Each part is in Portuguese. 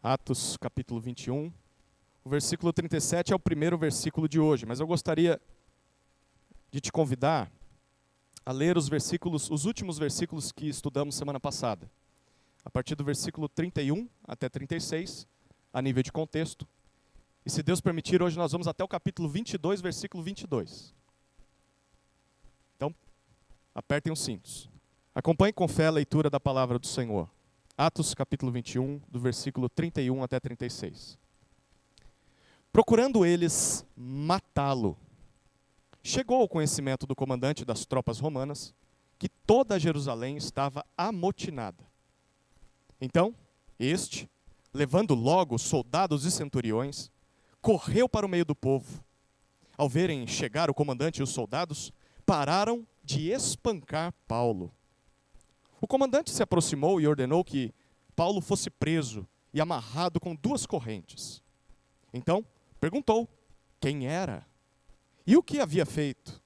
Atos capítulo 21. O versículo 37 é o primeiro versículo de hoje, mas eu gostaria de te convidar a ler os últimos versículos que estudamos semana passada. A partir do versículo 31 até 36, a nível de contexto. E se Deus permitir, hoje nós vamos até o capítulo 22, versículo 22. Então, apertem os cintos. Acompanhe com fé a leitura da palavra do Senhor. Atos capítulo 21, do versículo 31 até 36. Procurando eles matá-lo, chegou ao conhecimento do comandante das tropas romanas que toda Jerusalém estava amotinada. Então, este, levando logo soldados e centuriões, correu para o meio do povo. Ao verem chegar o comandante e os soldados, pararam de espancar Paulo. O comandante se aproximou e ordenou que Paulo fosse preso e amarrado com 2 correntes. Então, perguntou quem era e o que havia feito.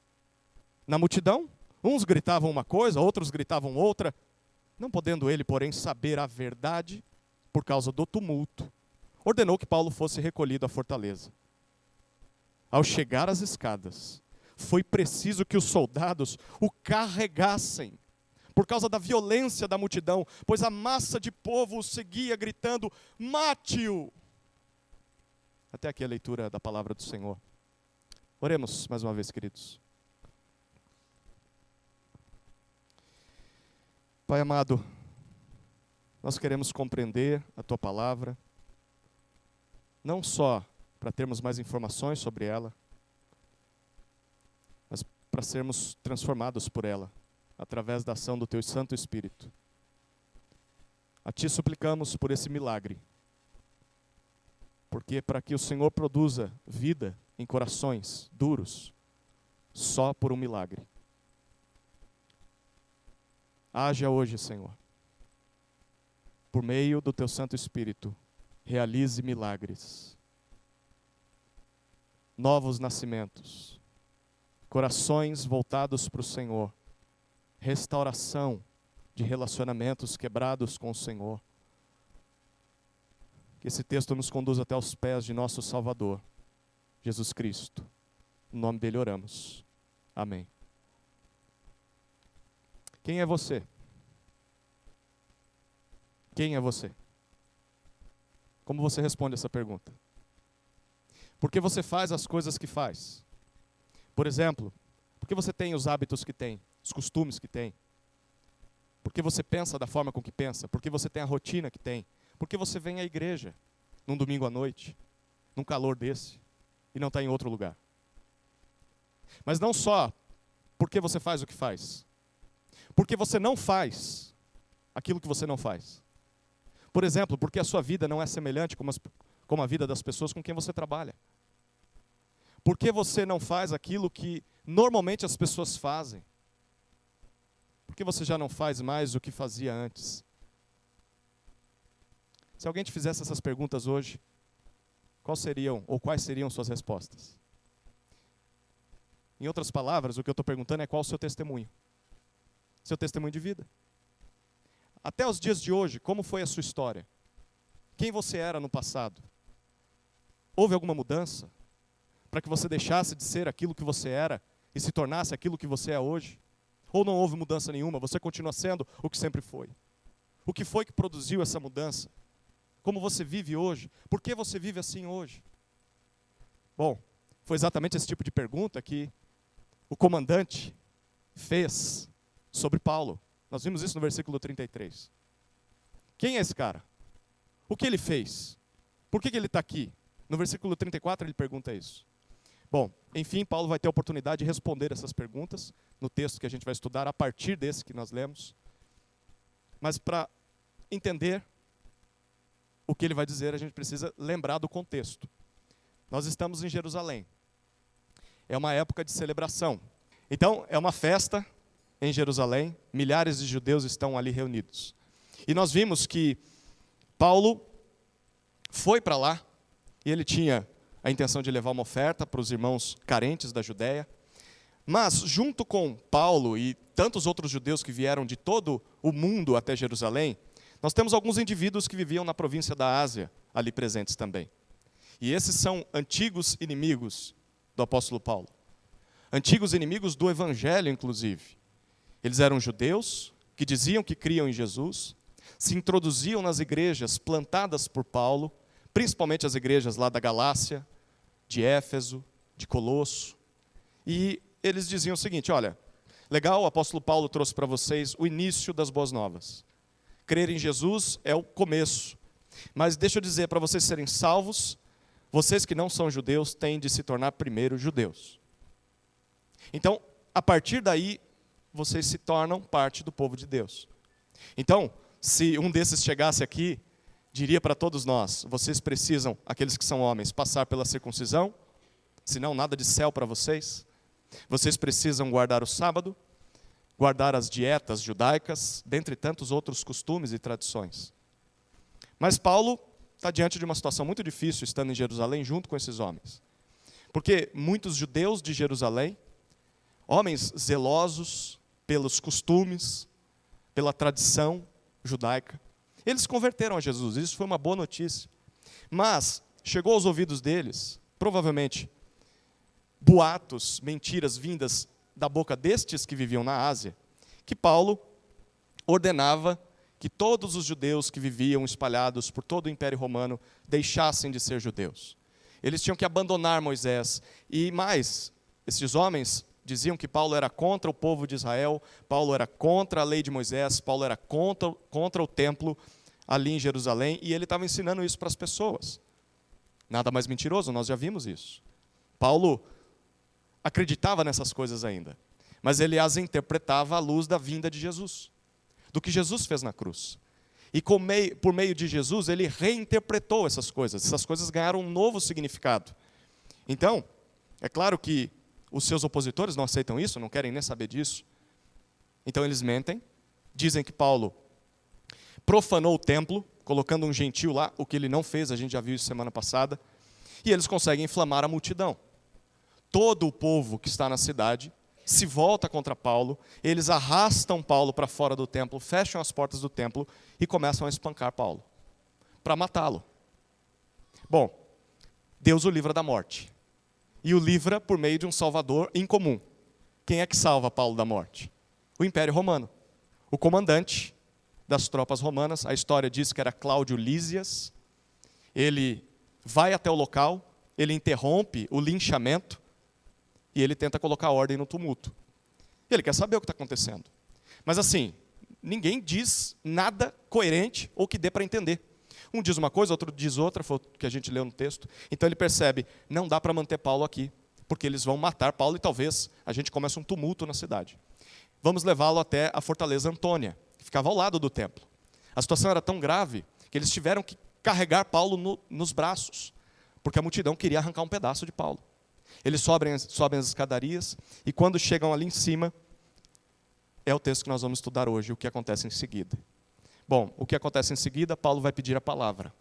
Na multidão, uns gritavam uma coisa, outros gritavam outra, não podendo ele, porém, saber a verdade por causa do tumulto. Ordenou que Paulo fosse recolhido à fortaleza. Ao chegar às escadas, foi preciso que os soldados o carregassem, por causa da violência da multidão, pois a massa de povo o seguia gritando: mate-o! Até aqui a leitura da palavra do Senhor. Oremos mais uma vez, queridos. Pai amado, nós queremos compreender a Tua palavra, não só para termos mais informações sobre ela, mas para sermos transformados por ela, através da ação do Teu Santo Espírito. A Ti suplicamos por esse milagre, porque para que o Senhor produza vida em corações duros, só por um milagre. Haja hoje, Senhor, por meio do Teu Santo Espírito, realize milagres, novos nascimentos, corações voltados para o Senhor, restauração de relacionamentos quebrados com o Senhor. Que esse texto nos conduza até os pés de nosso Salvador, Jesus Cristo. No nome dele oramos. Amém. Quem é você? Quem é você? Como você responde essa pergunta? Por que você faz as coisas que faz? Por exemplo, por que você tem os hábitos que tem, os costumes que tem? Por que você pensa da forma com que pensa? Por que você tem a rotina que tem? Por que você vem à igreja num domingo à noite, num calor desse, e não está em outro lugar? Mas não só porque você faz o que faz, porque você não faz aquilo que você não faz. Por exemplo, porque a sua vida não é semelhante como a vida das pessoas com quem você trabalha. Porque você não faz aquilo que normalmente as pessoas fazem. Porque você já não faz mais o que fazia antes. Se alguém te fizesse essas perguntas hoje, quais seriam suas respostas? Em outras palavras, o que eu estou perguntando é qual o seu testemunho. Seu testemunho de vida. Até os dias de hoje, como foi a sua história? Quem você era no passado? Houve alguma mudança para que você deixasse de ser aquilo que você era e se tornasse aquilo que você é hoje? Ou não houve mudança nenhuma, você continua sendo o que sempre foi? O que foi que produziu essa mudança? Como você vive hoje? Por que você vive assim hoje? Bom, foi exatamente esse tipo de pergunta que o comandante fez sobre Paulo. Nós vimos isso no versículo 33. Quem é esse cara? O que ele fez? Por que ele está aqui? No versículo 34 ele pergunta isso. Bom, enfim, Paulo vai ter a oportunidade de responder essas perguntas no texto que a gente vai estudar a partir desse que nós lemos. Mas para entender o que ele vai dizer, a gente precisa lembrar do contexto. Nós estamos em Jerusalém. É uma época de celebração. Então, é uma festa em Jerusalém, milhares de judeus estão ali reunidos. E nós vimos que Paulo foi para lá, e ele tinha a intenção de levar uma oferta para os irmãos carentes da Judéia. Mas, junto com Paulo e tantos outros judeus que vieram de todo o mundo até Jerusalém, nós temos alguns indivíduos que viviam na província da Ásia, ali presentes também. E esses são antigos inimigos do apóstolo Paulo. Antigos inimigos do evangelho, inclusive. Eles eram judeus que diziam que criam em Jesus, se introduziam nas igrejas plantadas por Paulo, principalmente as igrejas lá da Galácia, de Éfeso, de Colosso. E eles diziam o seguinte: olha, legal, o apóstolo Paulo trouxe para vocês o início das boas novas. Crer em Jesus é o começo. Mas deixa eu dizer, para vocês serem salvos, vocês que não são judeus têm de se tornar primeiro judeus. Então, a partir daí, vocês se tornam parte do povo de Deus. Então, se um desses chegasse aqui, diria para todos nós: vocês precisam, aqueles que são homens, passar pela circuncisão, senão nada de céu para vocês. Vocês precisam guardar o sábado, guardar as dietas judaicas, dentre tantos outros costumes e tradições. Mas Paulo está diante de uma situação muito difícil, estando em Jerusalém, junto com esses homens. Porque muitos judeus de Jerusalém, homens zelosos pelos costumes, pela tradição judaica, eles se converteram a Jesus. Isso foi uma boa notícia. Mas chegou aos ouvidos deles, provavelmente, boatos, mentiras vindas da boca destes que viviam na Ásia, que Paulo ordenava que todos os judeus que viviam espalhados por todo o Império Romano deixassem de ser judeus. Eles tinham que abandonar Moisés. E mais, esses homens diziam que Paulo era contra o povo de Israel, Paulo era contra a lei de Moisés, Paulo era contra o templo ali em Jerusalém, e ele estava ensinando isso para as pessoas. Nada mais mentiroso, nós já vimos isso. Paulo acreditava nessas coisas ainda, mas ele as interpretava à luz da vinda de Jesus, do que Jesus fez na cruz. E por meio de Jesus, ele reinterpretou essas coisas ganharam um novo significado. Então, é claro que os seus opositores não aceitam isso, não querem nem saber disso. Então eles mentem, dizem que Paulo profanou o templo, colocando um gentil lá, o que ele não fez, a gente já viu isso semana passada, e eles conseguem inflamar a multidão. Todo o povo que está na cidade se volta contra Paulo, eles arrastam Paulo para fora do templo, fecham as portas do templo e começam a espancar Paulo, para matá-lo. Bom, Deus o livra da morte, e o livra por meio de um salvador incomum. Quem é que salva Paulo da morte? O Império Romano. O comandante das tropas romanas, a história diz que era Cláudio Lísias, ele vai até o local, ele interrompe o linchamento, e ele tenta colocar ordem no tumulto. Ele quer saber o que está acontecendo. Mas assim, ninguém diz nada coerente ou que dê para entender. Um diz uma coisa, outro diz outra, foi o que a gente leu no texto. Então ele percebe, não dá para manter Paulo aqui, porque eles vão matar Paulo e talvez a gente comece um tumulto na cidade. Vamos levá-lo até a fortaleza Antônia, que ficava ao lado do templo. A situação era tão grave que eles tiveram que carregar Paulo nos braços, porque a multidão queria arrancar um pedaço de Paulo. Eles sobem as escadarias e quando chegam ali em cima, é o texto que nós vamos estudar hoje, o que acontece em seguida. Bom, o que acontece em seguida, Paulo vai pedir a palavra.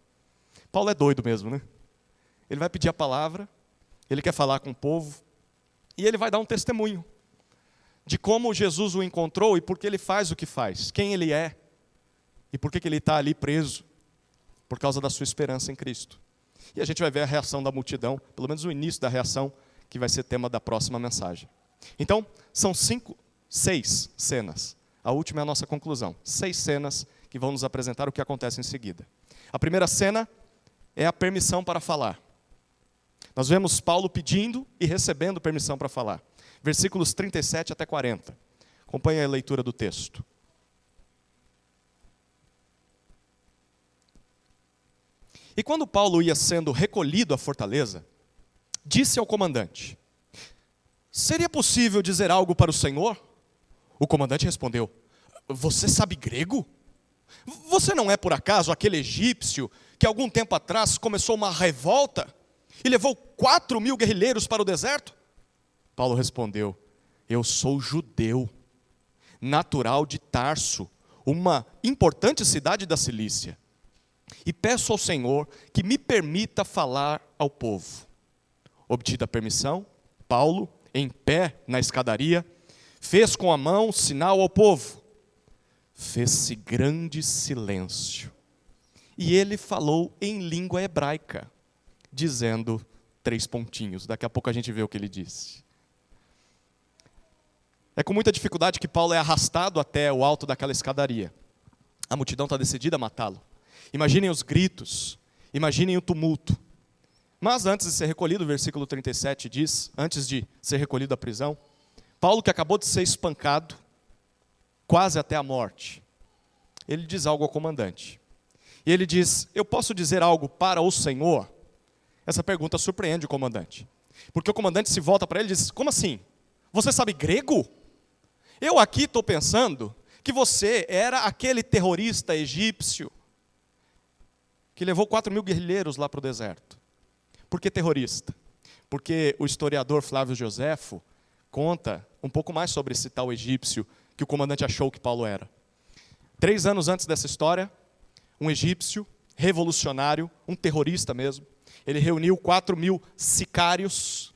Paulo é doido mesmo, né? Ele vai pedir a palavra, ele quer falar com o povo, e ele vai dar um testemunho de como Jesus o encontrou e por que ele faz o que faz, quem ele é, e por que ele está ali preso, por causa da sua esperança em Cristo. E a gente vai ver a reação da multidão, pelo menos o início da reação, que vai ser tema da próxima mensagem. Então, são 6 cenas. A última é a nossa conclusão. 6 cenas que vão nos apresentar o que acontece em seguida. A primeira cena é a permissão para falar. Nós vemos Paulo pedindo e recebendo permissão para falar. Versículos 37 até 40. Acompanhe a leitura do texto. E quando Paulo ia sendo recolhido à fortaleza, disse ao comandante: seria possível dizer algo para o Senhor? O comandante respondeu: você sabe grego? Você não é por acaso aquele egípcio que algum tempo atrás começou uma revolta e levou 4.000 guerrilheiros para o deserto? Paulo respondeu: eu sou judeu, natural de Tarso, uma importante cidade da Cilícia. E peço ao Senhor que me permita falar ao povo. Obtida a permissão, Paulo, em pé na escadaria, fez com a mão sinal ao povo. Fez-se grande silêncio. E ele falou em língua hebraica, dizendo 3 pontinhos. Daqui a pouco a gente vê o que ele disse. É com muita dificuldade que Paulo é arrastado até o alto daquela escadaria. A multidão está decidida a matá-lo. Imaginem os gritos, imaginem o tumulto. Mas antes de ser recolhido, o versículo 37 diz, antes de ser recolhido da prisão, Paulo, que acabou de ser espancado, quase até a morte, ele diz algo ao comandante. E ele diz, eu posso dizer algo para o Senhor? Essa pergunta surpreende o comandante. Porque o comandante se volta para ele e diz, como assim? Você sabe grego? Eu aqui estou pensando que você era aquele terrorista egípcio que levou 4.000 guerrilheiros lá para o deserto. Por que terrorista? Porque o historiador Flávio Joséfo conta um pouco mais sobre esse tal egípcio que o comandante achou que Paulo era. 3 anos antes dessa história, um egípcio revolucionário, um terrorista mesmo, ele reuniu 4.000 sicários,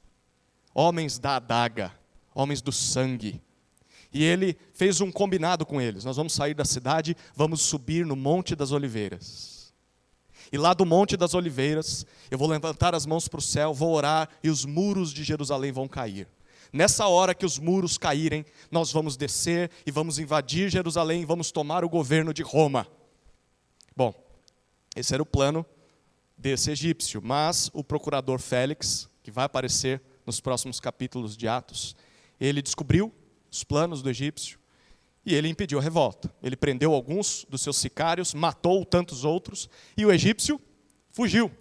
homens da adaga, homens do sangue. E ele fez um combinado com eles. Nós vamos sair da cidade, vamos subir no Monte das Oliveiras. E lá do Monte das Oliveiras, eu vou levantar as mãos para o céu, vou orar e os muros de Jerusalém vão cair. Nessa hora que os muros caírem, nós vamos descer e vamos invadir Jerusalém e vamos tomar o governo de Roma. Bom, esse era o plano desse egípcio. Mas o procurador Félix, que vai aparecer nos próximos capítulos de Atos, ele descobriu os planos do egípcio, e ele impediu a revolta. Ele prendeu alguns dos seus sicários, matou tantos outros, e o egípcio fugiu,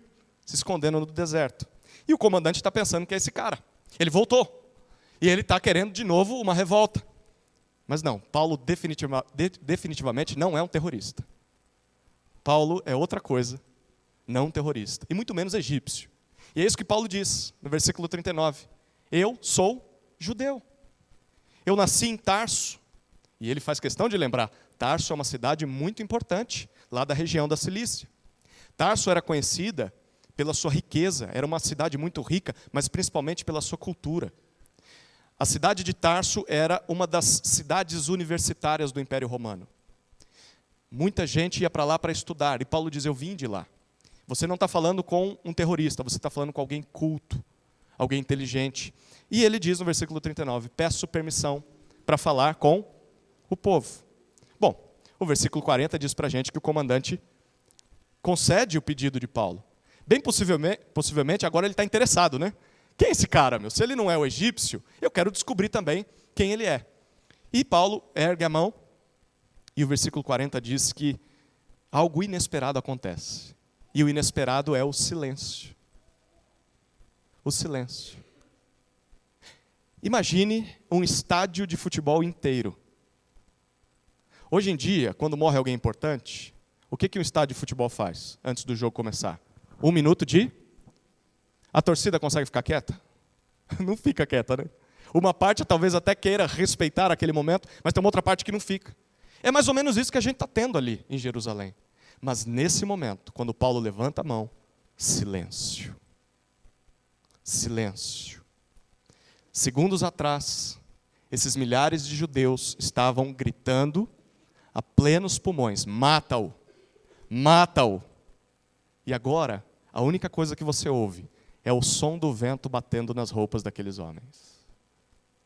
se escondendo no deserto. E o comandante está pensando que é esse cara. Ele voltou, e ele está querendo de novo uma revolta. Mas não, Paulo definitivamente não é um terrorista. Paulo é outra coisa, não um terrorista, e muito menos egípcio. E é isso que Paulo diz, no versículo 39. Eu sou judeu. Eu nasci em Tarso, e ele faz questão de lembrar, Tarso é uma cidade muito importante, lá da região da Cilícia. Tarso era conhecida pela sua riqueza, era uma cidade muito rica, mas principalmente pela sua cultura. A cidade de Tarso era uma das cidades universitárias do Império Romano. Muita gente ia para lá para estudar, e Paulo diz, eu vim de lá. Você não está falando com um terrorista, você está falando com alguém culto, alguém inteligente. E ele diz no versículo 39, peço permissão para falar com o povo. Bom, o versículo 40 diz para a gente que o comandante concede o pedido de Paulo. Bem possivelmente agora ele está interessado, né? Quem é esse cara, meu? Se ele não é o egípcio, eu quero descobrir também quem ele é. E Paulo ergue a mão, e o versículo 40 diz que algo inesperado acontece. E o inesperado é o silêncio. O silêncio. Imagine um estádio de futebol inteiro. Hoje em dia, quando morre alguém importante, o que um estádio de futebol faz antes do jogo começar? 1 minuto de... A torcida consegue ficar quieta? Não fica quieta, né? Uma parte talvez até queira respeitar aquele momento, mas tem uma outra parte que não fica. É mais ou menos isso que a gente está tendo ali em Jerusalém. Mas nesse momento, quando Paulo levanta a mão, silêncio. Silêncio. Segundos atrás, esses milhares de judeus estavam gritando a plenos pulmões, mata-o, mata-o. E agora, a única coisa que você ouve é o som do vento batendo nas roupas daqueles homens.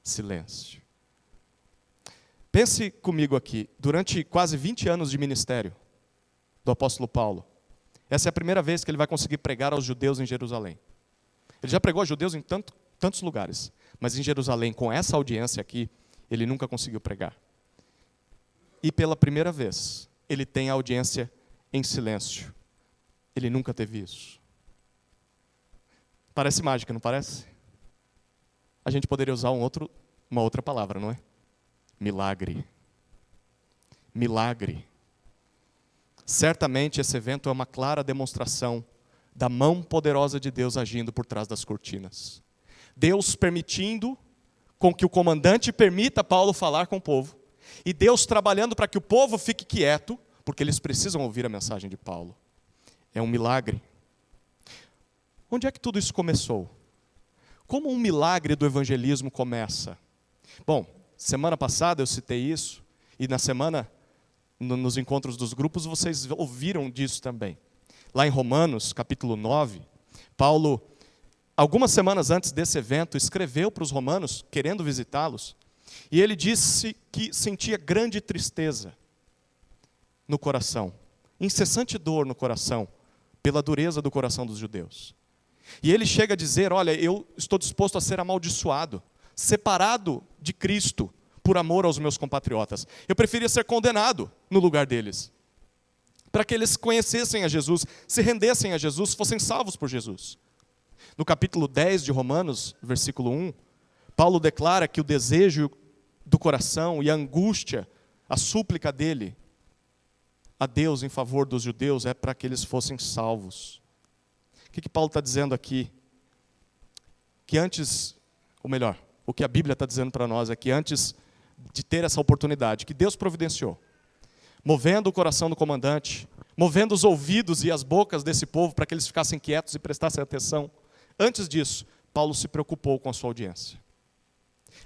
Silêncio. Pense comigo aqui, durante quase 20 anos de ministério do apóstolo Paulo, essa é a primeira vez que ele vai conseguir pregar aos judeus em Jerusalém. Ele já pregou a judeus em tantos lugares, mas em Jerusalém, com essa audiência aqui, ele nunca conseguiu pregar. E pela primeira vez, ele tem a audiência em silêncio. Ele nunca teve isso. Parece mágica, não parece? A gente poderia usar uma outra palavra, não é? Milagre. Milagre. Certamente esse evento é uma clara demonstração da mão poderosa de Deus agindo por trás das cortinas. Deus permitindo com que o comandante permita Paulo falar com o povo, e Deus trabalhando para que o povo fique quieto, porque eles precisam ouvir a mensagem de Paulo. É um milagre. Onde é que tudo isso começou? Como um milagre do evangelismo começa? Bom, semana passada eu citei isso, e na semana, nos encontros dos grupos, vocês ouviram disso também. lá em Romanos, capítulo 9, Paulo, algumas semanas antes desse evento, escreveu para os romanos, querendo visitá-los, e ele disse que sentia grande tristeza no coração, incessante dor no coração, pela dureza do coração dos judeus. E ele chega a dizer, olha, eu estou disposto a ser amaldiçoado, separado de Cristo, por amor aos meus compatriotas. Eu preferia ser condenado no lugar deles, para que eles conhecessem a Jesus, se rendessem a Jesus, fossem salvos por Jesus. No capítulo 10 de Romanos, versículo 1, Paulo declara que o desejo do coração e a angústia, a súplica dele a Deus em favor dos judeus é para que eles fossem salvos. O que Paulo está dizendo aqui? Que antes, ou melhor, o que a Bíblia está dizendo para nós é que antes de ter essa oportunidade, que Deus providenciou, movendo o coração do comandante, movendo os ouvidos e as bocas desse povo para que eles ficassem quietos e prestassem atenção, antes disso, Paulo se preocupou com a sua audiência.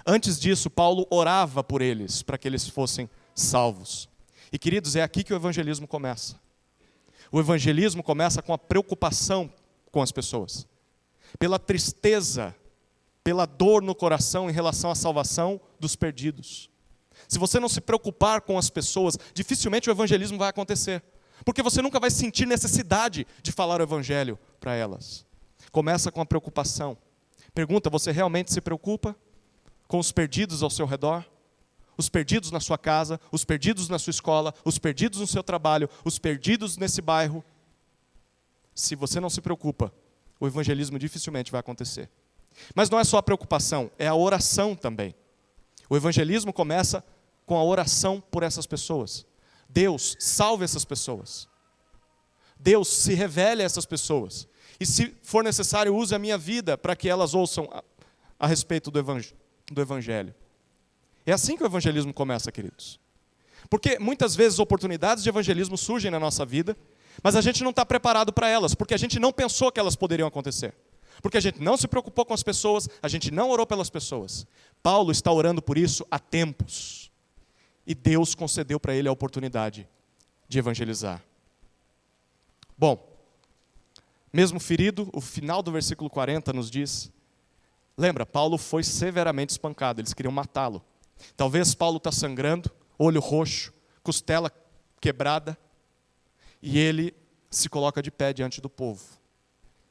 Antes disso, Paulo orava por eles, para que eles fossem salvos. E queridos, é aqui que o evangelismo começa. O evangelismo começa com a preocupação com as pessoas, pela tristeza, pela dor no coração em relação à salvação dos perdidos. Se você não se preocupar com as pessoas, dificilmente o evangelismo vai acontecer, porque você nunca vai sentir necessidade de falar o evangelho para elas. Começa com a preocupação. Pergunta, você realmente se preocupa com os perdidos ao seu redor? Os perdidos na sua casa, os perdidos na sua escola, os perdidos no seu trabalho, os perdidos nesse bairro? Se você não se preocupa, o evangelismo dificilmente vai acontecer. Mas não é só a preocupação, é a oração também. O evangelismo começa com a oração por essas pessoas. Deus, salve essas pessoas. Deus, se revele a essas pessoas. E se for necessário, use a minha vida para que elas ouçam a respeito do evangelho. É assim que o evangelismo começa, queridos. Porque muitas vezes oportunidades de evangelismo surgem na nossa vida, mas a gente não está preparado para elas, porque a gente não pensou que elas poderiam acontecer. Porque a gente não se preocupou com as pessoas, a gente não orou pelas pessoas. Paulo está orando por isso há tempos. E Deus concedeu para ele a oportunidade de evangelizar. Bom, mesmo ferido, o final do versículo 40 nos diz, lembra, Paulo foi severamente espancado, eles queriam matá-lo. Talvez Paulo está sangrando, olho roxo, costela quebrada, e ele se coloca de pé diante do povo.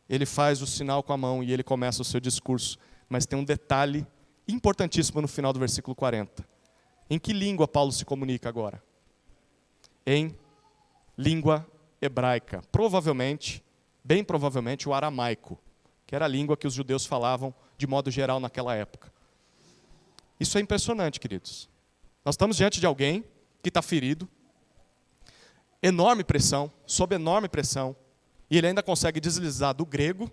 Ele faz o sinal com a mão e ele começa o seu discurso. Mas tem um detalhe importantíssimo no final do versículo 40. Em que língua Paulo se comunica agora? Em língua hebraica. Provavelmente, bem provavelmente, o aramaico, que era a língua que os judeus falavam de modo geral naquela época. Isso é impressionante, queridos. Nós estamos diante de alguém que está ferido, enorme pressão, sob enorme pressão, e ele ainda consegue deslizar do grego,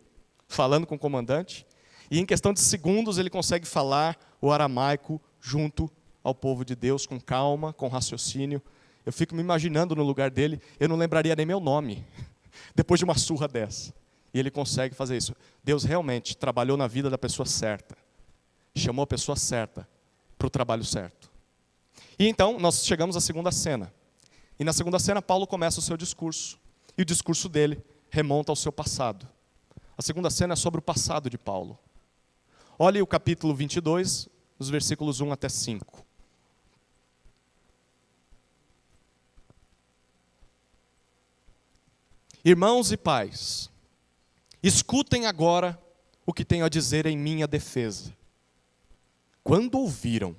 falando com o comandante, e em questão de segundos ele consegue falar o aramaico junto ao povo de Deus, com calma, com raciocínio. Eu fico me imaginando no lugar dele, eu não lembraria nem meu nome, depois de uma surra dessa. E ele consegue fazer isso. Deus realmente trabalhou na vida da pessoa certa, chamou a pessoa certa para o trabalho certo. E então, nós chegamos à segunda cena. E na segunda cena, Paulo começa o seu discurso. E o discurso dele remonta ao seu passado. A segunda cena é sobre o passado de Paulo. Olhe o capítulo 22, os versículos 1 até 5. Irmãos e pais, escutem agora o que tenho a dizer em minha defesa. Quando ouviram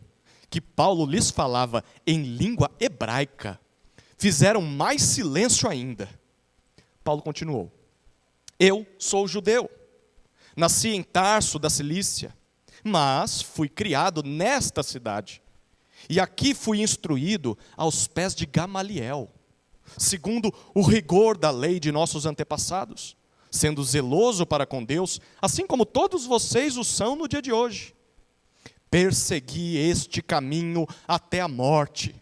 que Paulo lhes falava em língua hebraica, fizeram mais silêncio ainda. Paulo continuou. Eu sou judeu, nasci em Tarso da Cilícia, mas fui criado nesta cidade. E aqui fui instruído aos pés de Gamaliel, segundo o rigor da lei de nossos antepassados, sendo zeloso para com Deus, assim como todos vocês o são no dia de hoje. Persegui este caminho até a morte,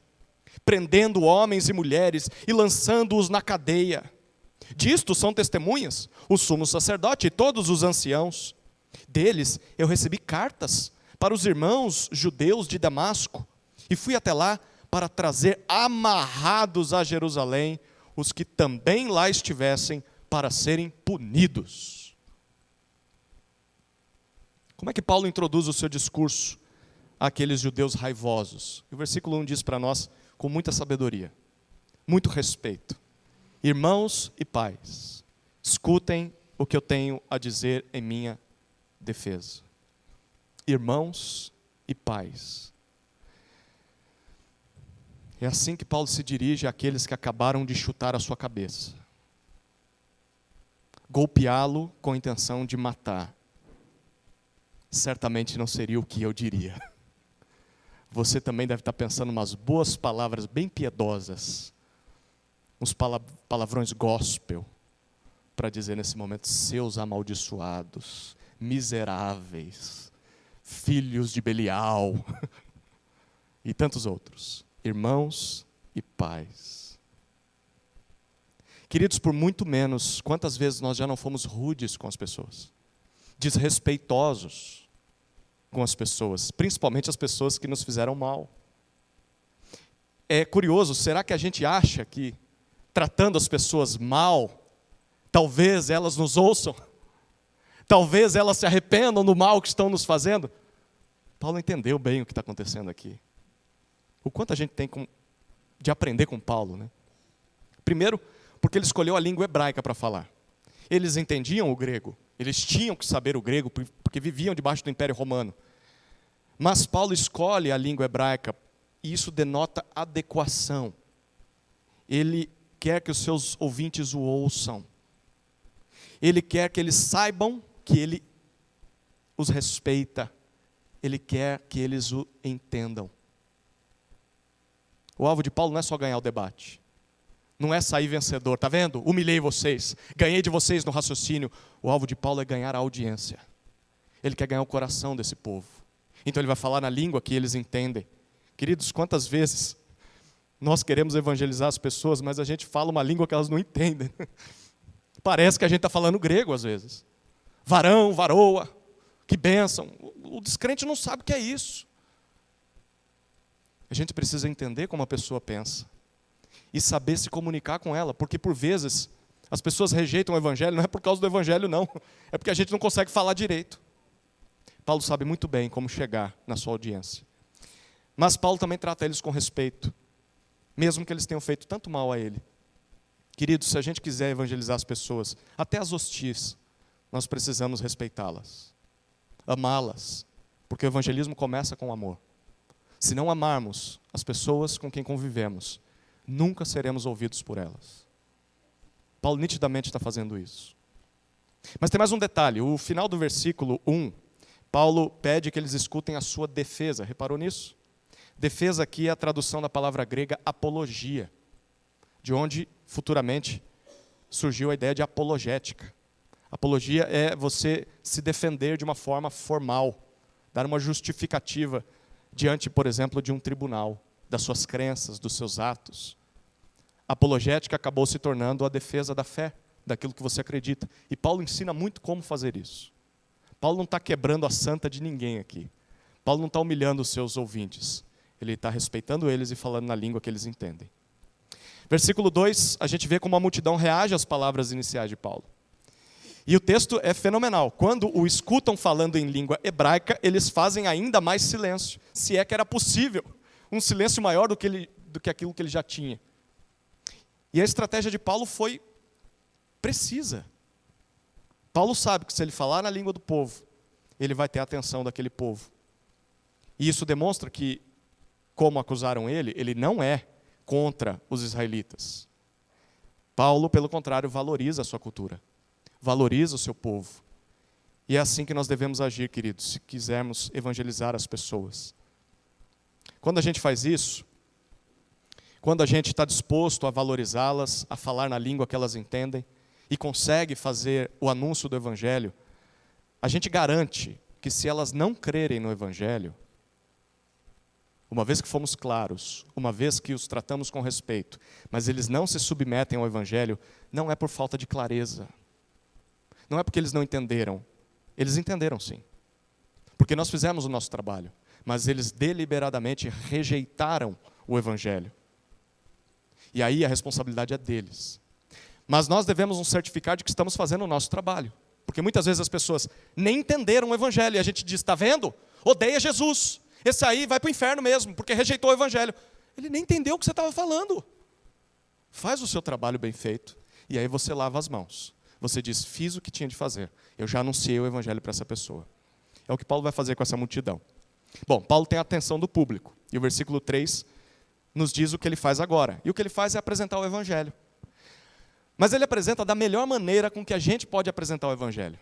prendendo homens e mulheres e lançando-os na cadeia. Disto são testemunhas o sumo sacerdote e todos os anciãos. Deles eu recebi cartas para os irmãos judeus de Damasco, e fui até lá para trazer amarrados a Jerusalém os que também lá estivessem para serem punidos. Como é que Paulo introduz o seu discurso àqueles judeus raivosos? O versículo 1 diz para nós, com muita sabedoria, muito respeito: irmãos e pais, escutem o que eu tenho a dizer em minha defesa. Irmãos e pais. É assim que Paulo se dirige àqueles que acabaram de chutar a sua cabeça, golpeá-lo com a intenção de matar. Certamente não seria o que eu diria. Você também deve estar pensando umas boas palavras bem piedosas, uns palavrões gospel, para dizer nesse momento: seus amaldiçoados, miseráveis, filhos de Belial, e tantos outros, irmãos e pais. Queridos, por muito menos, quantas vezes nós já não fomos rudes com as pessoas, desrespeitosos com as pessoas, principalmente as pessoas que nos fizeram mal. É curioso, será que a gente acha que, tratando as pessoas mal, talvez elas nos ouçam? Talvez elas se arrependam do mal que estão nos fazendo? Paulo entendeu bem o que está acontecendo aqui. O quanto a gente tem de aprender com Paulo, né? Primeiro, porque ele escolheu a língua hebraica para falar. Eles entendiam o grego, eles tinham que saber o grego, porque viviam debaixo do Império Romano. Mas Paulo escolhe a língua hebraica, e isso denota adequação. Ele quer que os seus ouvintes o ouçam. Ele quer que eles saibam que ele os respeita. Ele quer que eles o entendam. O alvo de Paulo não é só ganhar o debate. Não é sair vencedor. Está vendo? Humilhei vocês. Ganhei de vocês no raciocínio. O alvo de Paulo é ganhar a audiência. Ele quer ganhar o coração desse povo. Então ele vai falar na língua que eles entendem. Queridos, quantas vezes nós queremos evangelizar as pessoas, mas a gente fala uma língua que elas não entendem. Parece que a gente está falando grego às vezes. Varão, varoa, que bênção. O descrente não sabe o que é isso. A gente precisa entender como a pessoa pensa e saber se comunicar com ela, porque por vezes as pessoas rejeitam o evangelho, não é por causa do evangelho não, é porque a gente não consegue falar direito. Paulo sabe muito bem como chegar na sua audiência. Mas Paulo também trata eles com respeito, mesmo que eles tenham feito tanto mal a ele. Queridos, se a gente quiser evangelizar as pessoas, até as hostis, nós precisamos respeitá-las, amá-las, porque o evangelismo começa com amor. Se não amarmos as pessoas com quem convivemos, nunca seremos ouvidos por elas. Paulo nitidamente está fazendo isso. Mas tem mais um detalhe, o final do versículo 1, Paulo pede que eles escutem a sua defesa. Reparou nisso? Defesa aqui é a tradução da palavra grega apologia, de onde futuramente surgiu a ideia de apologética. Apologia é você se defender de uma forma formal, dar uma justificativa diante, por exemplo, de um tribunal, das suas crenças, dos seus atos. Apologética acabou se tornando a defesa da fé, daquilo que você acredita. E Paulo ensina muito como fazer isso. Paulo não está quebrando a santa de ninguém aqui. Paulo não está humilhando os seus ouvintes. Ele está respeitando eles e falando na língua que eles entendem. Versículo 2, a gente vê como a multidão reage às palavras iniciais de Paulo. E o texto é fenomenal. Quando o escutam falando em língua hebraica, eles fazem ainda mais silêncio. Se é que era possível. Um silêncio maior do que aquilo que ele já tinha. E a estratégia de Paulo foi precisa. Paulo sabe que se ele falar na língua do povo, ele vai ter a atenção daquele povo. E isso demonstra que, como acusaram ele, ele não é contra os israelitas. Paulo, pelo contrário, valoriza a sua cultura, valoriza o seu povo. E é assim que nós devemos agir, queridos, se quisermos evangelizar as pessoas. Quando a gente faz isso, quando a gente está disposto a valorizá-las, a falar na língua que elas entendem, e consegue fazer o anúncio do evangelho, a gente garante que se elas não crerem no evangelho, uma vez que fomos claros, uma vez que os tratamos com respeito, mas eles não se submetem ao evangelho, não é por falta de clareza. Não é porque eles não entenderam. Eles entenderam sim. Porque nós fizemos o nosso trabalho, mas eles deliberadamente rejeitaram o evangelho. E aí a responsabilidade é deles. Mas nós devemos nos certificar de que estamos fazendo o nosso trabalho. Porque muitas vezes as pessoas nem entenderam o Evangelho. E a gente diz, está vendo? Odeia Jesus. Esse aí vai para o inferno mesmo, porque rejeitou o Evangelho. Ele nem entendeu o que você estava falando. Faz o seu trabalho bem feito. E aí você lava as mãos. Você diz, fiz o que tinha de fazer. Eu já anunciei o Evangelho para essa pessoa. É o que Paulo vai fazer com essa multidão. Bom, Paulo tem a atenção do público. E o versículo 3 nos diz o que ele faz agora. E o que ele faz é apresentar o Evangelho. Mas ele apresenta da melhor maneira com que a gente pode apresentar o Evangelho.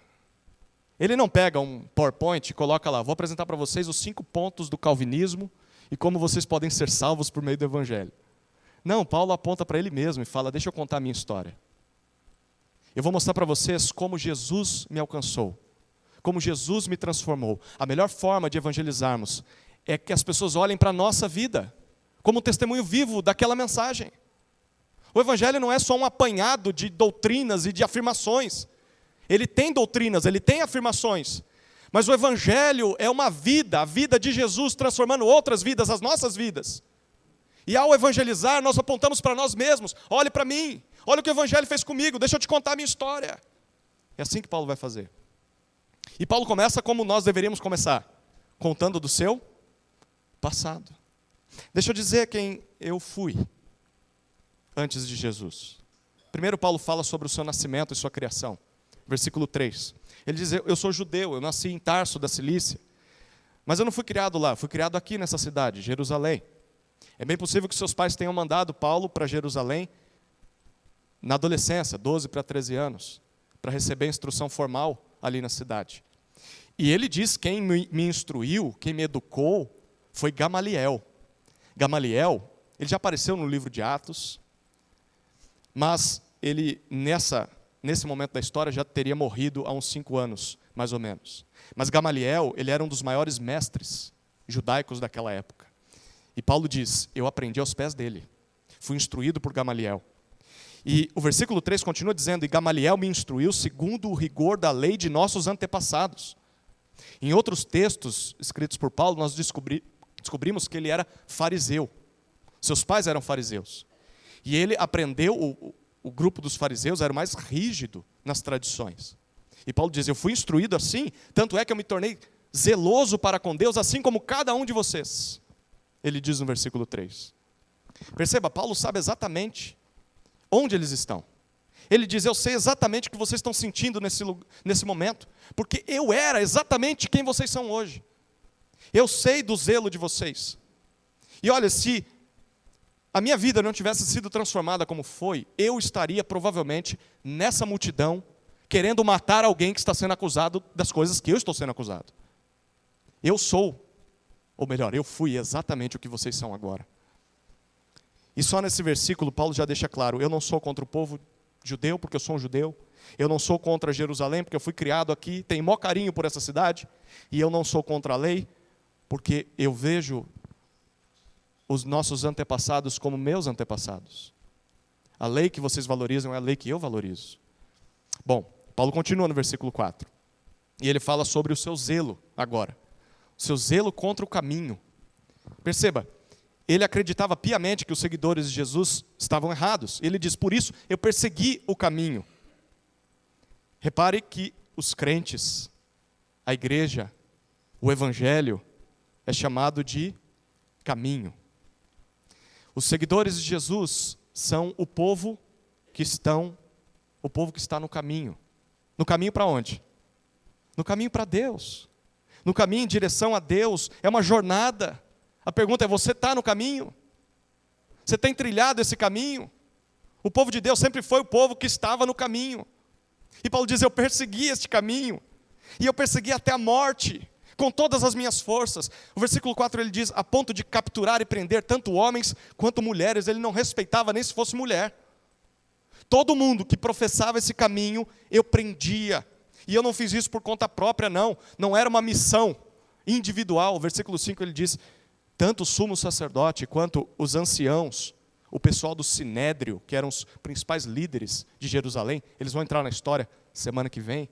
Ele não pega um PowerPoint e coloca lá, vou apresentar para vocês os 5 pontos do calvinismo e como vocês podem ser salvos por meio do Evangelho. Não, Paulo aponta para ele mesmo e fala, deixa eu contar a minha história. Eu vou mostrar para vocês como Jesus me alcançou, como Jesus me transformou. A melhor forma de evangelizarmos é que as pessoas olhem para a nossa vida como um testemunho vivo daquela mensagem. O Evangelho não é só um apanhado de doutrinas e de afirmações. Ele tem doutrinas, ele tem afirmações. Mas o Evangelho é uma vida, a vida de Jesus transformando outras vidas, as nossas vidas. E ao evangelizar, nós apontamos para nós mesmos. Olhe para mim, olha o que o Evangelho fez comigo, deixa eu te contar a minha história. É assim que Paulo vai fazer. E Paulo começa como nós deveríamos começar, contando do seu passado. Deixa eu dizer quem eu fui antes de Jesus. Primeiro Paulo fala sobre o seu nascimento e sua criação. Versículo 3. Ele diz, eu sou judeu, eu nasci em Tarso da Cilícia. Mas eu não fui criado lá, fui criado aqui nessa cidade, Jerusalém. É bem possível que seus pais tenham mandado Paulo para Jerusalém na adolescência, 12 para 13 anos, para receber instrução formal ali na cidade. E ele diz, quem me instruiu, quem me educou, foi Gamaliel. Gamaliel, ele já apareceu no livro de Atos, mas ele, nesse momento da história, já teria morrido há uns 5 anos, mais ou menos. Mas Gamaliel, ele era um dos maiores mestres judaicos daquela época. E Paulo diz, eu aprendi aos pés dele, fui instruído por Gamaliel. E o versículo 3 continua dizendo, e Gamaliel me instruiu segundo o rigor da lei de nossos antepassados. Em outros textos escritos por Paulo, nós descobrimos que ele era fariseu. Seus pais eram fariseus. E ele aprendeu, o grupo dos fariseus era o mais rígido nas tradições. E Paulo diz, eu fui instruído assim, tanto é que eu me tornei zeloso para com Deus, assim como cada um de vocês. Ele diz no versículo 3. Perceba, Paulo sabe exatamente onde eles estão. Ele diz, eu sei exatamente o que vocês estão sentindo nesse momento, porque eu era exatamente quem vocês são hoje. Eu sei do zelo de vocês. E olha, se a minha vida não tivesse sido transformada como foi, eu estaria provavelmente nessa multidão, querendo matar alguém que está sendo acusado das coisas que eu estou sendo acusado. Eu sou, ou melhor, eu fui exatamente o que vocês são agora. E só nesse versículo, Paulo já deixa claro, eu não sou contra o povo judeu, porque eu sou um judeu. Eu não sou contra Jerusalém, porque eu fui criado aqui, tenho maior carinho por essa cidade. E eu não sou contra a lei, porque eu vejo os nossos antepassados como meus antepassados. A lei que vocês valorizam é a lei que eu valorizo. Bom, Paulo continua no versículo 4. E ele fala sobre o seu zelo agora. O seu zelo contra o caminho. Perceba, ele acreditava piamente que os seguidores de Jesus estavam errados. Ele diz, por isso eu persegui o caminho. Repare que os crentes, a igreja, o evangelho, é chamado de caminho. Os seguidores de Jesus são o povo que está no caminho. No caminho para onde? No caminho para Deus. No caminho em direção a Deus. É uma jornada. A pergunta é, você está no caminho? Você tem trilhado esse caminho? O povo de Deus sempre foi o povo que estava no caminho. E Paulo diz, eu persegui este caminho. E eu persegui até a morte, com todas as minhas forças. O versículo 4 ele diz, a ponto de capturar e prender tanto homens quanto mulheres. Ele não respeitava nem se fosse mulher. Todo mundo que professava esse caminho, eu prendia. E eu não fiz isso por conta própria, não. Não era uma missão individual. O versículo 5 ele diz, tanto o sumo sacerdote quanto os anciãos, o pessoal do Sinédrio, que eram os principais líderes de Jerusalém, eles vão entrar na história semana que vem.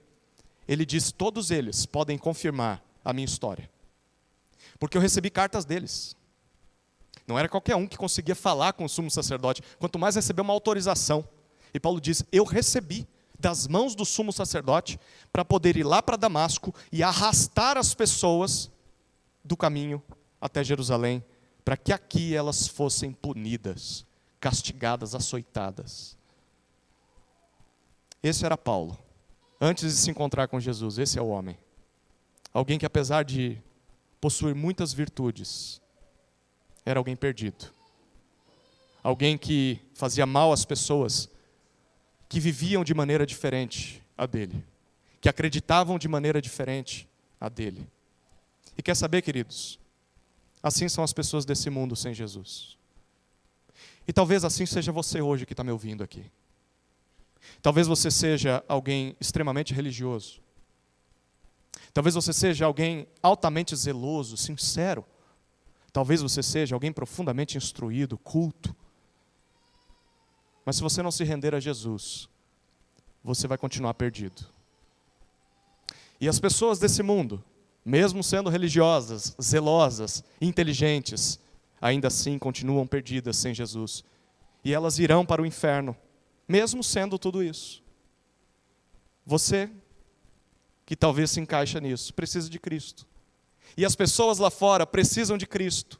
Ele diz, todos eles podem confirmar a minha história. Porque eu recebi cartas deles. Não era qualquer um que conseguia falar com o sumo sacerdote, quanto mais receber uma autorização. E Paulo diz, eu recebi das mãos do sumo sacerdote para poder ir lá para Damasco e arrastar as pessoas do caminho até Jerusalém, para que aqui elas fossem punidas, castigadas, açoitadas. Esse era Paulo, antes de se encontrar com Jesus. Esse é o homem. Alguém que, apesar de possuir muitas virtudes, era alguém perdido. Alguém que fazia mal às pessoas que viviam de maneira diferente a dele, que acreditavam de maneira diferente a dele. E quer saber, queridos? Assim são as pessoas desse mundo sem Jesus. E talvez assim seja você hoje que está me ouvindo aqui. Talvez você seja alguém extremamente religioso. Talvez você seja alguém altamente zeloso, sincero. Talvez você seja alguém profundamente instruído, culto. Mas se você não se render a Jesus, você vai continuar perdido. E as pessoas desse mundo, mesmo sendo religiosas, zelosas, inteligentes, ainda assim continuam perdidas sem Jesus. E elas irão para o inferno, mesmo sendo tudo isso. Você, que talvez se encaixa nisso, precisa de Cristo. E as pessoas lá fora precisam de Cristo.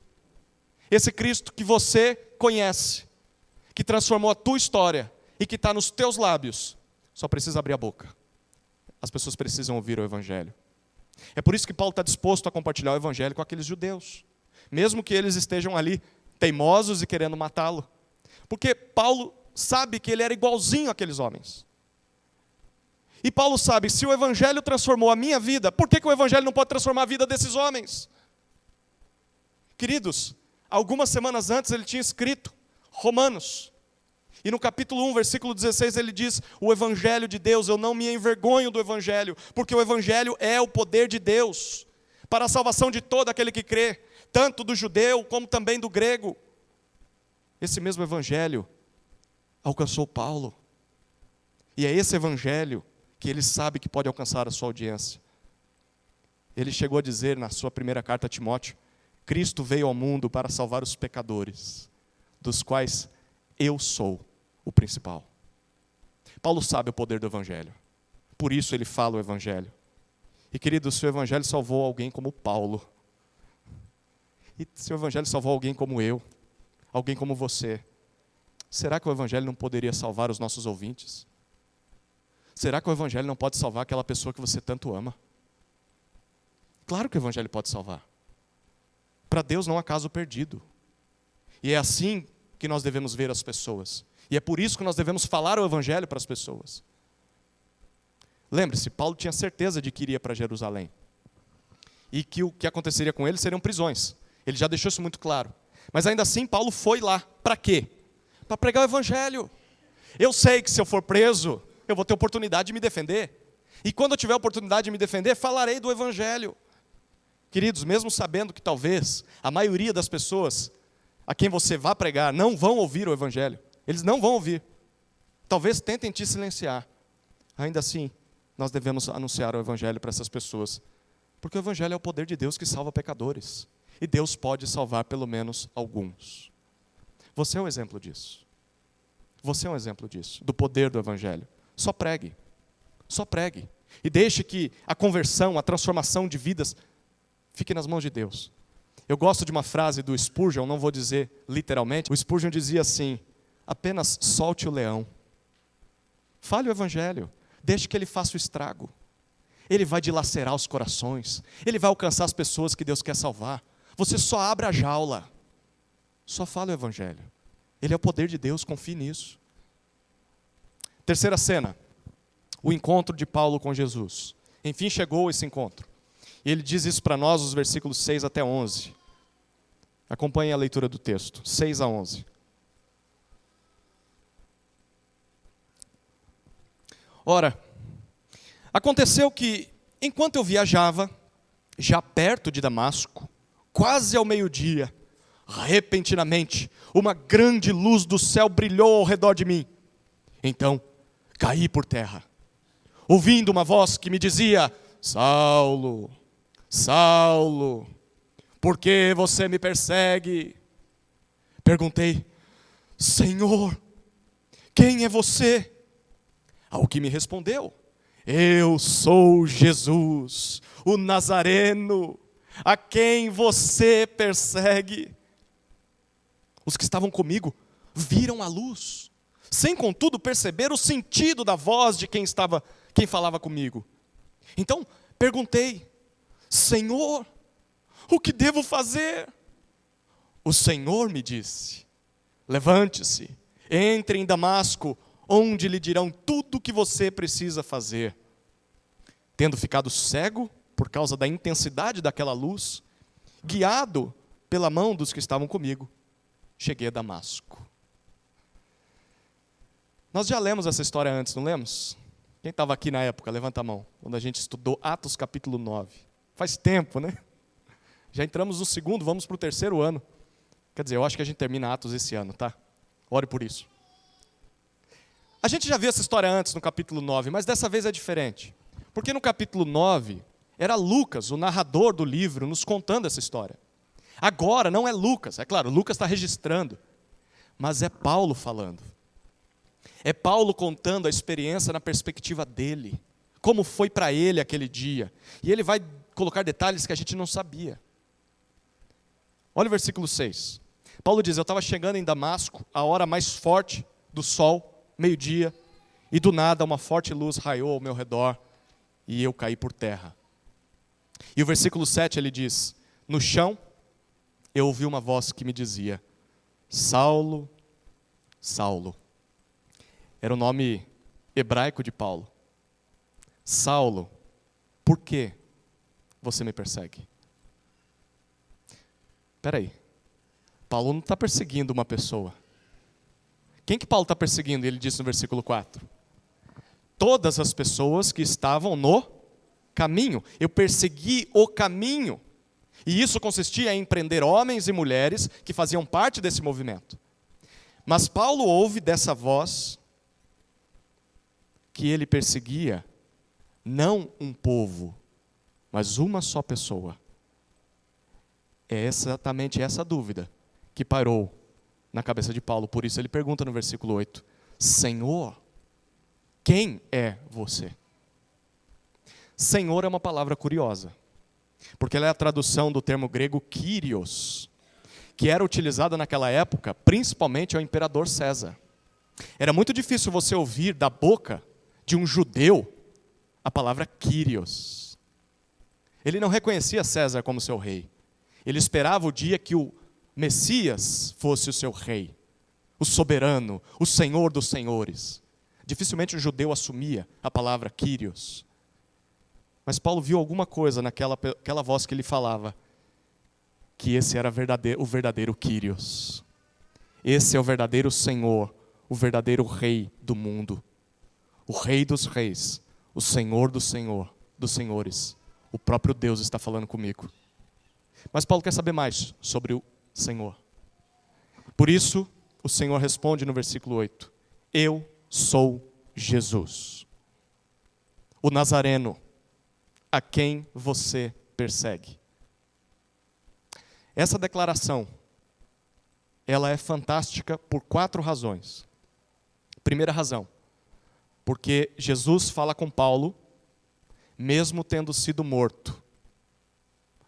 Esse Cristo que você conhece, que transformou a tua história e que está nos teus lábios, só precisa abrir a boca. As pessoas precisam ouvir o Evangelho. É por isso que Paulo está disposto a compartilhar o Evangelho com aqueles judeus, mesmo que eles estejam ali teimosos e querendo matá-lo. Porque Paulo sabe que ele era igualzinho àqueles homens. E Paulo sabe, se o Evangelho transformou a minha vida, por que o Evangelho não pode transformar a vida desses homens? Queridos, algumas semanas antes ele tinha escrito Romanos. E no capítulo 1, versículo 16, ele diz, o Evangelho de Deus, eu não me envergonho do Evangelho, porque o Evangelho é o poder de Deus, para a salvação de todo aquele que crê, tanto do judeu como também do grego. Esse mesmo Evangelho alcançou Paulo. E é esse Evangelho que ele sabe que pode alcançar a sua audiência. Ele chegou a dizer na sua primeira carta a Timóteo, Cristo veio ao mundo para salvar os pecadores, dos quais eu sou o principal. Paulo sabe o poder do Evangelho. Por isso ele fala o Evangelho. E querido, se o Evangelho salvou alguém como Paulo, e se o Evangelho salvou alguém como eu, alguém como você, será que o Evangelho não poderia salvar os nossos ouvintes? Será que o Evangelho não pode salvar aquela pessoa que você tanto ama? Claro que o Evangelho pode salvar. Para Deus não há caso perdido. E é assim que nós devemos ver as pessoas. E é por isso que nós devemos falar o Evangelho para as pessoas. Lembre-se, Paulo tinha certeza de que iria para Jerusalém. E que o que aconteceria com ele seriam prisões. Ele já deixou isso muito claro. Mas ainda assim, Paulo foi lá. Para quê? Para pregar o Evangelho. Eu sei que se eu for preso, eu vou ter oportunidade de me defender. E quando eu tiver oportunidade de me defender, falarei do Evangelho. Queridos, mesmo sabendo que talvez a maioria das pessoas a quem você vá pregar não vão ouvir o Evangelho. Eles não vão ouvir. Talvez tentem te silenciar. Ainda assim, nós devemos anunciar o Evangelho para essas pessoas. Porque o Evangelho é o poder de Deus que salva pecadores. E Deus pode salvar pelo menos alguns. Você é um exemplo disso. Você é um exemplo disso, do poder do Evangelho. Só pregue. Só pregue. E deixe que a conversão, a transformação de vidas fique nas mãos de Deus. Eu gosto de uma frase do Spurgeon, não vou dizer literalmente. O Spurgeon dizia assim, apenas solte o leão. Fale o Evangelho. Deixe que ele faça o estrago. Ele vai dilacerar os corações. Ele vai alcançar as pessoas que Deus quer salvar. Você só abre a jaula. Só fale o Evangelho. Ele é o poder de Deus, confie nisso. Terceira cena. O encontro de Paulo com Jesus. Enfim, chegou esse encontro. E ele diz isso para nós, os versículos 6 até 11. Acompanhe a leitura do texto, 6 a 11. Ora, aconteceu que, enquanto eu viajava, já perto de Damasco, quase ao meio-dia, repentinamente, uma grande luz do céu brilhou ao redor de mim. Então, caí por terra, ouvindo uma voz que me dizia, Saulo, Saulo, por que você me persegue? Perguntei, Senhor, quem é você? Ao que me respondeu: eu sou Jesus, o Nazareno, a quem você persegue. Os que estavam comigo viram a luz, sem contudo perceber o sentido da voz de quem falava comigo. Então perguntei: Senhor, o que devo fazer? O Senhor me disse: levante-se, entre em Damasco, onde lhe dirão tudo o que você precisa fazer. Tendo ficado cego por causa da intensidade daquela luz, guiado pela mão dos que estavam comigo, cheguei a Damasco. Nós já lemos essa história antes, não lemos? Quem estava aqui na época, levanta a mão, quando a gente estudou Atos capítulo 9. Faz tempo, né? Já entramos no segundo, vamos para o terceiro ano. Quer dizer, eu acho que a gente termina Atos esse ano, tá? Ore por isso. A gente já viu essa história antes no capítulo 9, mas dessa vez é diferente. Porque no capítulo 9, era Lucas, o narrador do livro, nos contando essa história. Agora não é Lucas, é claro, Lucas está registrando, mas é Paulo falando. É Paulo contando a experiência na perspectiva dele, como foi para ele aquele dia. E ele vai colocar detalhes que a gente não sabia. Olha o versículo 6. Paulo diz: eu estava chegando em Damasco, a hora mais forte do sol, meio-dia, e do nada uma forte luz raiou ao meu redor, e eu caí por terra. E o versículo 7 ele diz: no chão, eu ouvi uma voz que me dizia: Saulo, Saulo. Era o nome hebraico de Paulo. Saulo, por que você me persegue? Espera aí, Paulo não está perseguindo uma pessoa. Quem que Paulo está perseguindo? Ele disse no versículo 4. Todas as pessoas que estavam no caminho. Eu persegui o caminho. E isso consistia em prender homens e mulheres que faziam parte desse movimento. Mas Paulo ouve dessa voz que ele perseguia não um povo, mas uma só pessoa. É exatamente essa dúvida que parou na cabeça de Paulo. Por isso ele pergunta no versículo 8: Senhor, quem é você? Senhor é uma palavra curiosa, porque ela é a tradução do termo grego Kyrios, que era utilizada naquela época principalmente ao imperador César. Era muito difícil você ouvir da boca de um judeu a palavra Kyrios. Ele não reconhecia César como seu rei. Ele esperava o dia que o Messias fosse o seu rei, o soberano, o Senhor dos senhores. Dificilmente um judeu assumia a palavra Kyrios. Mas Paulo viu alguma coisa naquela voz que ele falava, que esse era o verdadeiro Kyrios. Esse é o verdadeiro Senhor, o verdadeiro Rei do mundo. O Rei dos reis, o Senhor dos senhores. O próprio Deus está falando comigo. Mas Paulo quer saber mais sobre o Senhor. Por isso, o Senhor responde no versículo 8: eu sou Jesus, o Nazareno, a quem você persegue. Essa declaração, ela é fantástica por 4 razões. Primeira razão, porque Jesus fala com Paulo, mesmo tendo sido morto,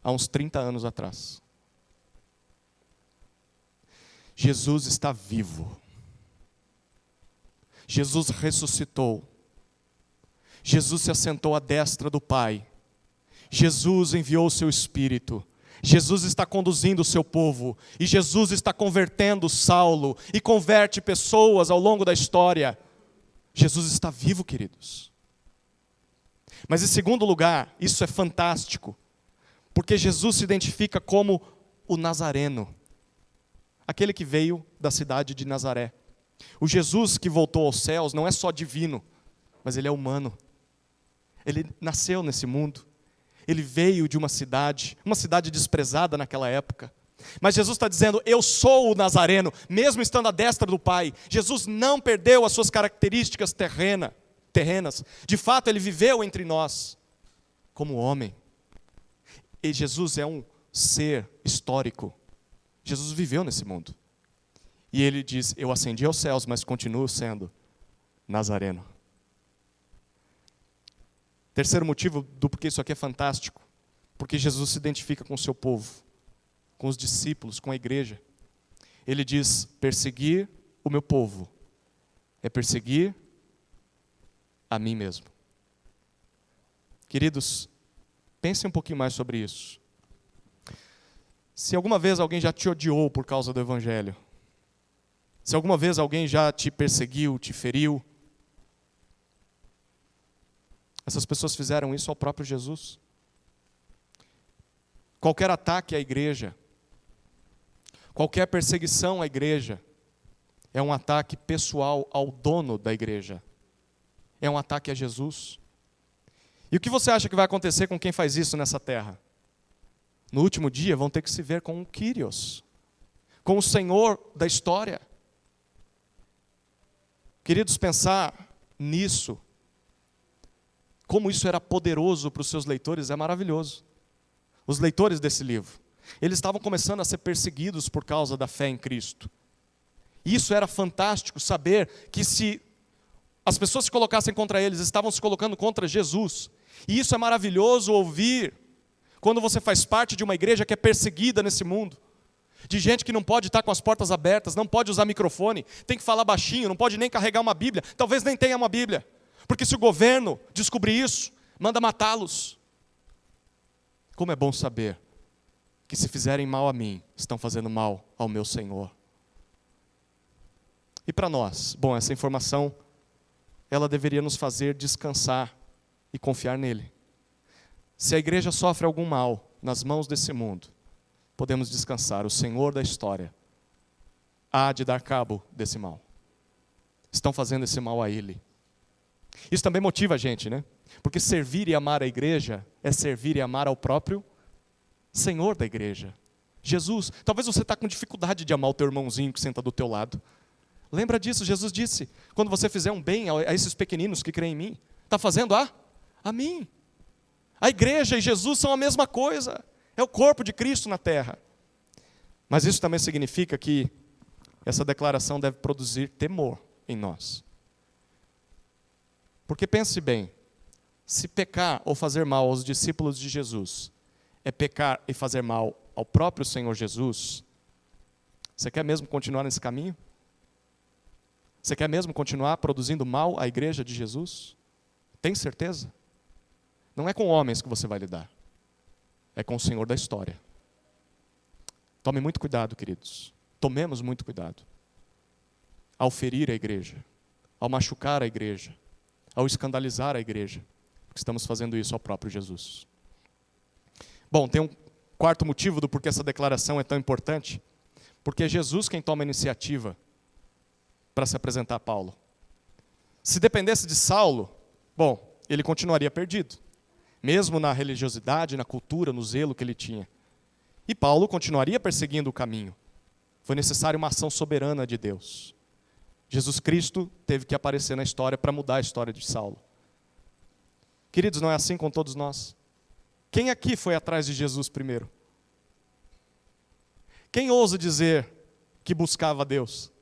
há uns 30 anos atrás. Jesus está vivo. Jesus ressuscitou. Jesus se assentou à destra do Pai. Jesus enviou o seu Espírito. Jesus está conduzindo o seu povo. E Jesus está convertendo Saulo. E converte pessoas ao longo da história. Jesus está vivo, queridos. Mas em segundo lugar, isso é fantástico. Porque Jesus se identifica como o Nazareno. Aquele que veio da cidade de Nazaré. O Jesus que voltou aos céus não é só divino, mas ele é humano. Ele nasceu nesse mundo. Ele veio de uma cidade desprezada naquela época. Mas Jesus está dizendo: eu sou o Nazareno, mesmo estando à destra do Pai. Jesus não perdeu as suas características terrenas. De fato, ele viveu entre nós como homem. E Jesus é um ser histórico. Jesus viveu nesse mundo. E ele diz: eu ascendi aos céus, mas continuo sendo Nazareno. Terceiro motivo do porquê isso aqui é fantástico. Porque Jesus se identifica com o seu povo, com os discípulos, com a igreja. Ele diz: perseguir o meu povo é perseguir a mim mesmo. Queridos, pensem um pouquinho mais sobre isso. Se alguma vez alguém já te odiou por causa do Evangelho, se alguma vez alguém já te perseguiu, te feriu, essas pessoas fizeram isso ao próprio Jesus. Qualquer ataque à igreja, qualquer perseguição à igreja, é um ataque pessoal ao dono da igreja. É um ataque a Jesus. E o que você acha que vai acontecer com quem faz isso nessa terra? No último dia vão ter que se ver com o Kyrios, com o Senhor da história. Queridos, pensar nisso, como isso era poderoso para os seus leitores, é maravilhoso. Os leitores desse livro, eles estavam começando a ser perseguidos por causa da fé em Cristo. E isso era fantástico, saber que se as pessoas se colocassem contra eles, estavam se colocando contra Jesus. E isso é maravilhoso ouvir quando você faz parte de uma igreja que é perseguida nesse mundo. De gente que não pode estar com as portas abertas, não pode usar microfone, tem que falar baixinho, não pode nem carregar uma Bíblia, talvez nem tenha uma Bíblia. Porque se o governo descobrir isso, manda matá-los. Como é bom saber que se fizerem mal a mim, estão fazendo mal ao meu Senhor. E para nós, bom, essa informação, ela deveria nos fazer descansar e confiar nele. Se a igreja sofre algum mal nas mãos desse mundo, podemos descansar. O Senhor da história há de dar cabo desse mal. Estão fazendo esse mal a Ele. Isso também motiva a gente, né? Porque servir e amar a igreja é servir e amar ao próprio Senhor da igreja, Jesus. Talvez você está com dificuldade de amar o teu irmãozinho que senta do teu lado. Lembra disso, Jesus disse: quando você fizer um bem a esses pequeninos que creem em mim, está fazendo a mim. A igreja e Jesus são a mesma coisa. É o corpo de Cristo na terra. Mas isso também significa que essa declaração deve produzir temor em nós. Porque pense bem, se pecar ou fazer mal aos discípulos de Jesus é pecar e fazer mal ao próprio Senhor Jesus, você quer mesmo continuar nesse caminho? Você quer mesmo continuar produzindo mal à igreja de Jesus? Tem certeza? Não é com homens que você vai lidar, é com o Senhor da história. Tome muito cuidado, queridos. Tomemos muito cuidado ao ferir a igreja, ao machucar a igreja, ao escandalizar a igreja, porque estamos fazendo isso ao próprio Jesus. Bom, tem um quarto motivo do porquê essa declaração é tão importante, porque é Jesus quem toma a iniciativa para se apresentar a Paulo. Se dependesse de Saulo, bom, ele continuaria perdido, mesmo na religiosidade, na cultura, no zelo que ele tinha. E Paulo continuaria perseguindo o caminho. Foi necessária uma ação soberana de Deus. Jesus Cristo teve que aparecer na história para mudar a história de Saulo. Queridos, não é assim com todos nós? Quem aqui foi atrás de Jesus primeiro? Quem ousa dizer que buscava Deus?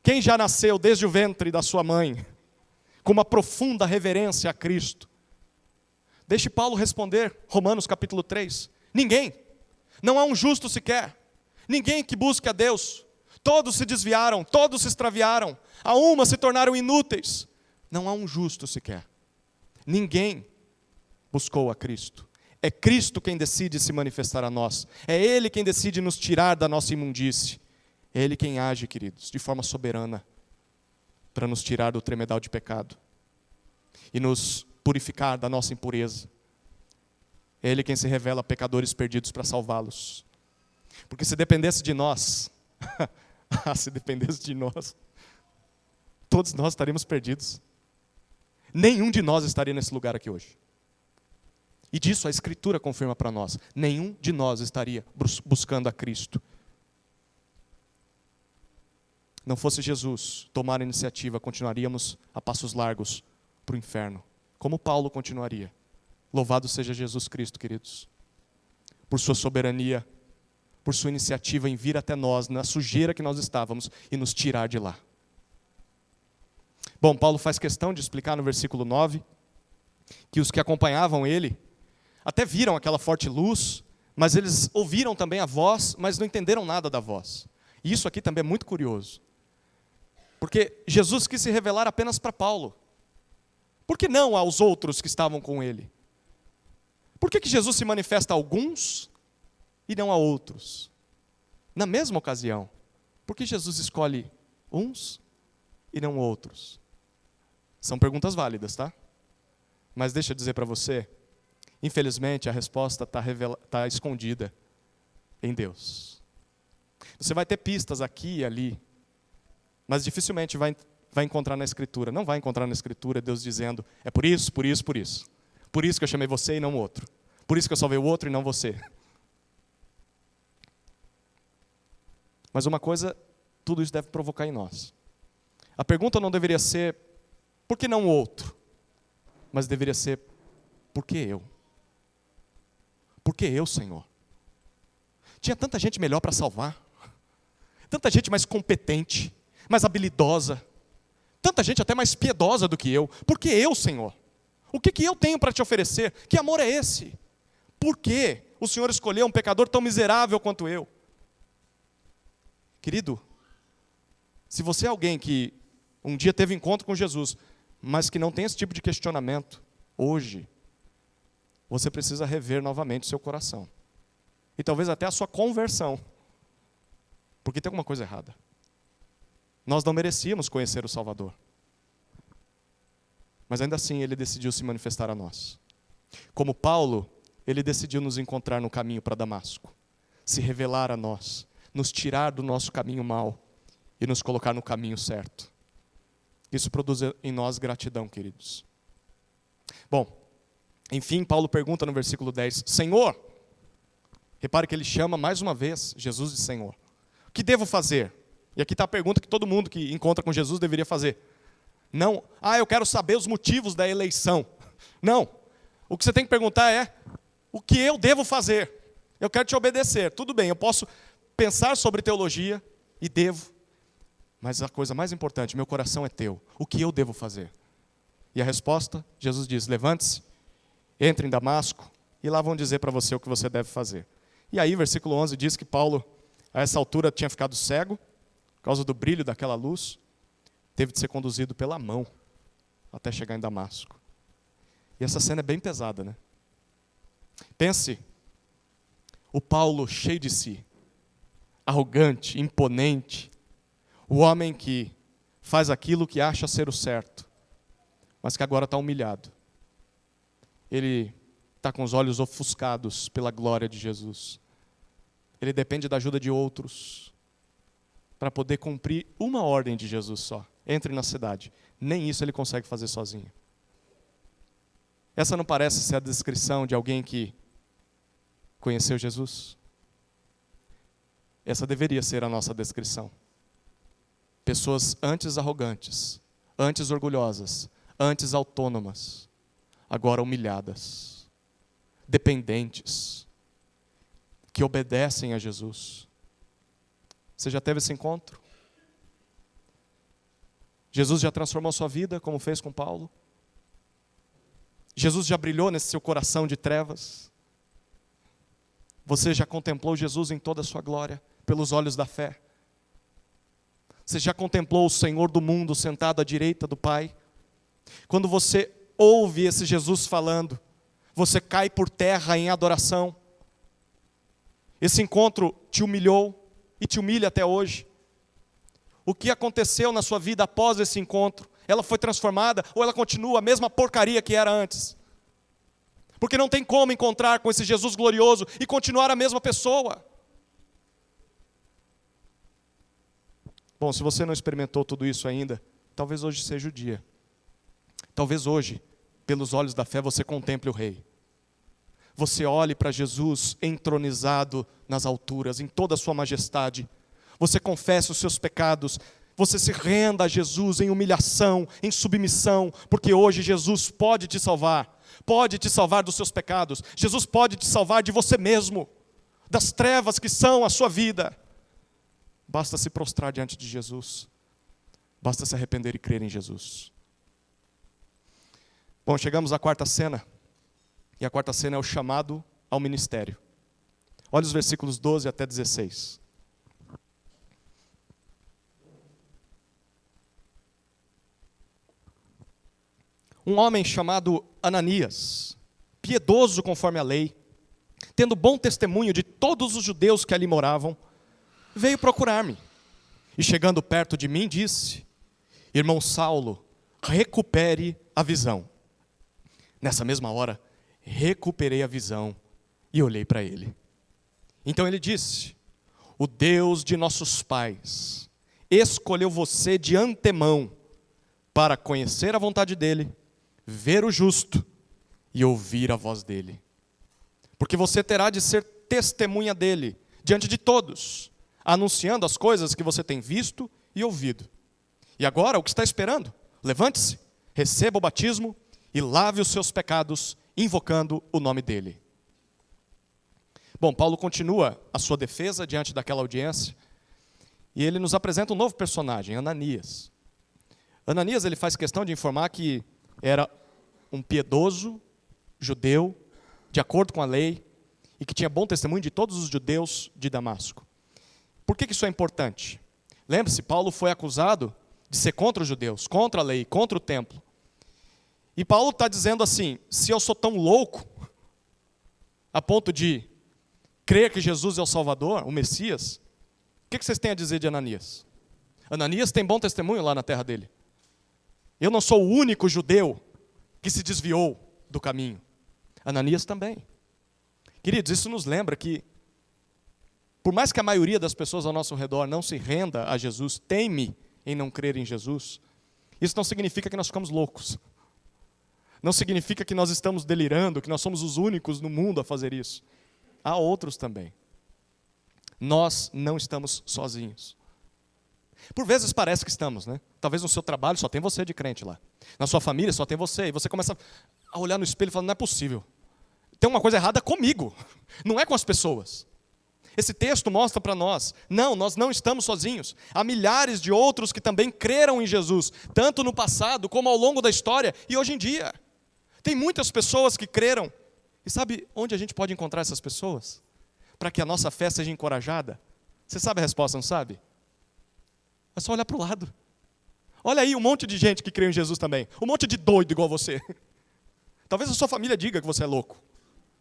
Quem já nasceu desde o ventre da sua mãe com uma profunda reverência a Cristo? Deixe Paulo responder, Romanos capítulo 3. Ninguém. Não há um justo sequer. Ninguém que busque a Deus. Todos se desviaram, todos se extraviaram. A uma se tornaram inúteis. Não há um justo sequer. Ninguém buscou a Cristo. É Cristo quem decide se manifestar a nós. É Ele quem decide nos tirar da nossa imundície. É Ele quem age, queridos, de forma soberana, para nos tirar do tremedal de pecado e nos purificar da nossa impureza. É Ele quem se revela a pecadores perdidos para salvá-los. Porque se dependesse de nós, se dependesse de nós, todos nós estaríamos perdidos. Nenhum de nós estaria nesse lugar aqui hoje. E disso a Escritura confirma para nós. Nenhum de nós estaria buscando a Cristo. Não fosse Jesus tomar a iniciativa, continuaríamos a passos largos para o inferno. Como Paulo continuaria. Louvado seja Jesus Cristo, queridos. Por sua soberania, por sua iniciativa em vir até nós, na sujeira que nós estávamos, e nos tirar de lá. Bom, Paulo faz questão de explicar no versículo 9 que os que acompanhavam ele até viram aquela forte luz, mas eles ouviram também a voz, mas não entenderam nada da voz. E isso aqui também é muito curioso. Porque Jesus quis se revelar apenas para Paulo. Por que não aos outros que estavam com ele? Por que Jesus se manifesta a alguns e não a outros? Na mesma ocasião, por que Jesus escolhe uns e não outros? São perguntas válidas, tá? Mas deixa eu dizer para você, infelizmente a resposta está escondida em Deus. Você vai ter pistas aqui e ali, mas dificilmente vai encontrar na Escritura. Não vai encontrar na Escritura Deus dizendo, é por isso, por isso, por isso. Por isso que eu chamei você e não o outro. Por isso que eu salvei o outro e não você. Mas uma coisa, tudo isso deve provocar em nós. A pergunta não deveria ser, por que não o outro? Mas deveria ser, por que eu? Por que eu, Senhor? Tinha tanta gente melhor para salvar. Tanta gente mais competente, mais habilidosa. Tanta gente até mais piedosa do que eu. Por que eu, Senhor? O que eu tenho para te oferecer? Que amor é esse? Por que o Senhor escolheu um pecador tão miserável quanto eu? Querido, se você é alguém que um dia teve encontro com Jesus, mas que não tem esse tipo de questionamento, hoje, você precisa rever novamente o seu coração. E talvez até a sua conversão. Porque tem alguma coisa errada. Nós não merecíamos conhecer o Salvador. Mas ainda assim ele decidiu se manifestar a nós. Como Paulo, ele decidiu nos encontrar no caminho para Damasco. Se revelar a nós, nos tirar do nosso caminho mau e nos colocar no caminho certo. Isso produz em nós gratidão, queridos. Bom, enfim, Paulo pergunta no versículo 10, Senhor, repare que ele chama mais uma vez Jesus de Senhor. O que devo fazer? E aqui está a pergunta que todo mundo que encontra com Jesus deveria fazer. Não, eu quero saber os motivos da eleição. Não, o que você tem que perguntar é, o que eu devo fazer? Eu quero te obedecer. Tudo bem, eu posso pensar sobre teologia e devo. Mas a coisa mais importante, meu coração é teu. O que eu devo fazer? E a resposta, Jesus diz, levante-se, entre em Damasco, e lá vão dizer para você o que você deve fazer. E aí, versículo 11 diz que Paulo, a essa altura, tinha ficado cego, por causa do brilho daquela luz, teve de ser conduzido pela mão, até chegar em Damasco. E essa cena é bem pesada, né? Pense, o Paulo cheio de si, arrogante, imponente, o homem que faz aquilo que acha ser o certo, mas que agora está humilhado. Ele está com os olhos ofuscados pela glória de Jesus. Ele depende da ajuda de outros para poder cumprir uma ordem de Jesus só. Entre na cidade. Nem isso ele consegue fazer sozinho. Essa não parece ser a descrição de alguém que conheceu Jesus? Essa deveria ser a nossa descrição. Pessoas antes arrogantes, antes orgulhosas, antes autônomas, agora humilhadas, dependentes, que obedecem a Jesus. Você já teve esse encontro? Jesus já transformou sua vida, como fez com Paulo? Jesus já brilhou nesse seu coração de trevas? Você já contemplou Jesus em toda a sua glória, pelos olhos da fé? Você já contemplou o Senhor do mundo sentado à direita do Pai? Quando você ouve esse Jesus falando, você cai por terra em adoração. Esse encontro te humilhou e te humilha até hoje. O que aconteceu na sua vida após esse encontro? Ela foi transformada ou ela continua a mesma porcaria que era antes? Porque não tem como encontrar com esse Jesus glorioso e continuar a mesma pessoa. Bom, se você não experimentou tudo isso ainda, talvez hoje seja o dia. Talvez hoje, pelos olhos da fé, você contemple o Rei. Você olhe para Jesus entronizado nas alturas, em toda a sua majestade. Você confesse os seus pecados. Você se renda a Jesus em humilhação, em submissão, porque hoje Jesus pode te salvar. Pode te salvar dos seus pecados. Jesus pode te salvar de você mesmo, das trevas que são a sua vida. Basta se prostrar diante de Jesus. Basta se arrepender e crer em Jesus. Bom, chegamos à quarta cena. E a quarta cena é o chamado ao ministério. Olha os versículos 12 até 16. Um homem chamado Ananias, piedoso conforme a lei, tendo bom testemunho de todos os judeus que ali moravam, veio procurar-me. E chegando perto de mim, disse: irmão Saulo, recupere a visão. Nessa mesma hora, recuperei a visão e olhei para ele. Então ele disse: o Deus de nossos pais escolheu você de antemão para conhecer a vontade dele, ver o justo e ouvir a voz dele. Porque você terá de ser testemunha dele diante de todos, anunciando as coisas que você tem visto e ouvido. E agora, o que está esperando? Levante-se, receba o batismo e lave os seus pecados, invocando o nome dele. Bom, Paulo continua a sua defesa diante daquela audiência, e ele nos apresenta um novo personagem, Ananias. Ananias, ele faz questão de informar que era um piedoso judeu, de acordo com a lei, e que tinha bom testemunho de todos os judeus de Damasco. Por que isso é importante? Lembre-se, Paulo foi acusado de ser contra os judeus, contra a lei, contra o templo. E Paulo está dizendo assim: se eu sou tão louco, a ponto de crer que Jesus é o Salvador, o Messias, o que vocês têm a dizer de Ananias? Ananias tem bom testemunho lá na terra dele. Eu não sou o único judeu que se desviou do caminho. Ananias também. Queridos, isso nos lembra que, por mais que a maioria das pessoas ao nosso redor não se renda a Jesus, teime em não crer em Jesus, isso não significa que nós ficamos loucos. Não significa que nós estamos delirando, que nós somos os únicos no mundo a fazer isso. Há outros também. Nós não estamos sozinhos. Por vezes parece que estamos, né? Talvez no seu trabalho só tem você de crente lá. Na sua família só tem você. E você começa a olhar no espelho e falar: não é possível. Tem uma coisa errada comigo, não é com as pessoas. Esse texto mostra para nós: não, nós não estamos sozinhos. Há milhares de outros que também creram em Jesus, tanto no passado como ao longo da história e hoje em dia. Tem muitas pessoas que creram. E sabe onde a gente pode encontrar essas pessoas? Para que a nossa fé seja encorajada? Você sabe a resposta, não sabe? É só olhar para o lado. Olha aí um monte de gente que crê em Jesus também. Um monte de doido igual você. Talvez a sua família diga que você é louco.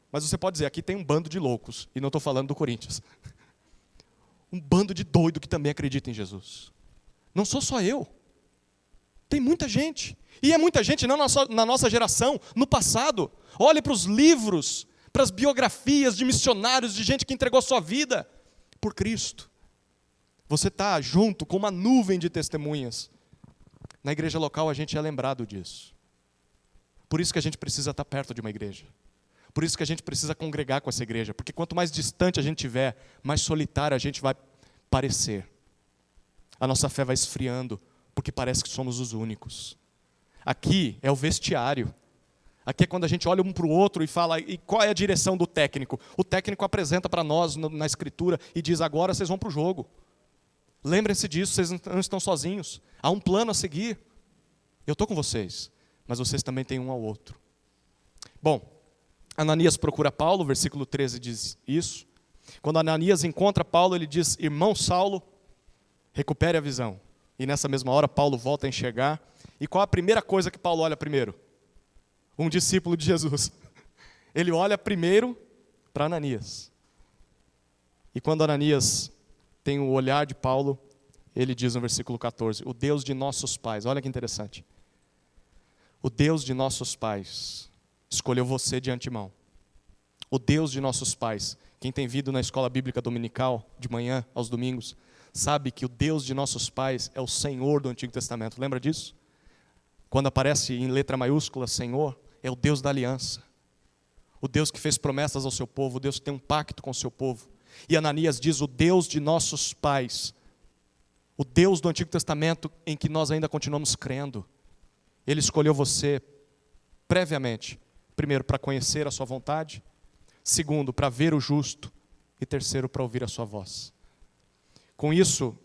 Mas você pode dizer: aqui tem um bando de loucos. E não estou falando do Corinthians. Um bando de doido que também acredita em Jesus. Não sou só eu. Tem muita gente. E é muita gente não na nossa geração, no passado. Olhe para os livros, para as biografias de missionários, de gente que entregou sua vida por Cristo. Você está junto com uma nuvem de testemunhas. Na igreja local a gente é lembrado disso. Por isso que a gente precisa estar perto de uma igreja. Por isso que a gente precisa congregar com essa igreja. Porque quanto mais distante a gente estiver, mais solitário a gente vai parecer. A nossa fé vai esfriando, porque parece que somos os únicos. Aqui é o vestiário. Aqui é quando a gente olha um para o outro e fala: e qual é a direção do técnico? O técnico apresenta para nós na escritura e diz: agora vocês vão para o jogo. Lembrem-se disso, vocês não estão sozinhos. Há um plano a seguir. Eu estou com vocês, mas vocês também têm um ao outro. Bom, Ananias procura Paulo, versículo 13 diz isso. Quando Ananias encontra Paulo, ele diz: irmão Saulo, recupere a visão. E nessa mesma hora, Paulo volta a enxergar. E qual a primeira coisa que Paulo olha primeiro? Um discípulo de Jesus. Ele olha primeiro para Ananias. E quando Ananias tem o olhar de Paulo, ele diz no versículo 14: o Deus de nossos pais, olha que interessante. O Deus de nossos pais escolheu você de antemão. O Deus de nossos pais, quem tem vindo na escola bíblica dominical, de manhã aos domingos, sabe que o Deus de nossos pais é o Senhor do Antigo Testamento. Lembra disso? Quando aparece em letra maiúscula Senhor, é o Deus da aliança. O Deus que fez promessas ao seu povo, o Deus que tem um pacto com o seu povo. E Ananias diz: o Deus de nossos pais, o Deus do Antigo Testamento em que nós ainda continuamos crendo. Ele escolheu você previamente, primeiro para conhecer a sua vontade, segundo para ver o justo e terceiro para ouvir a sua voz. Com isso,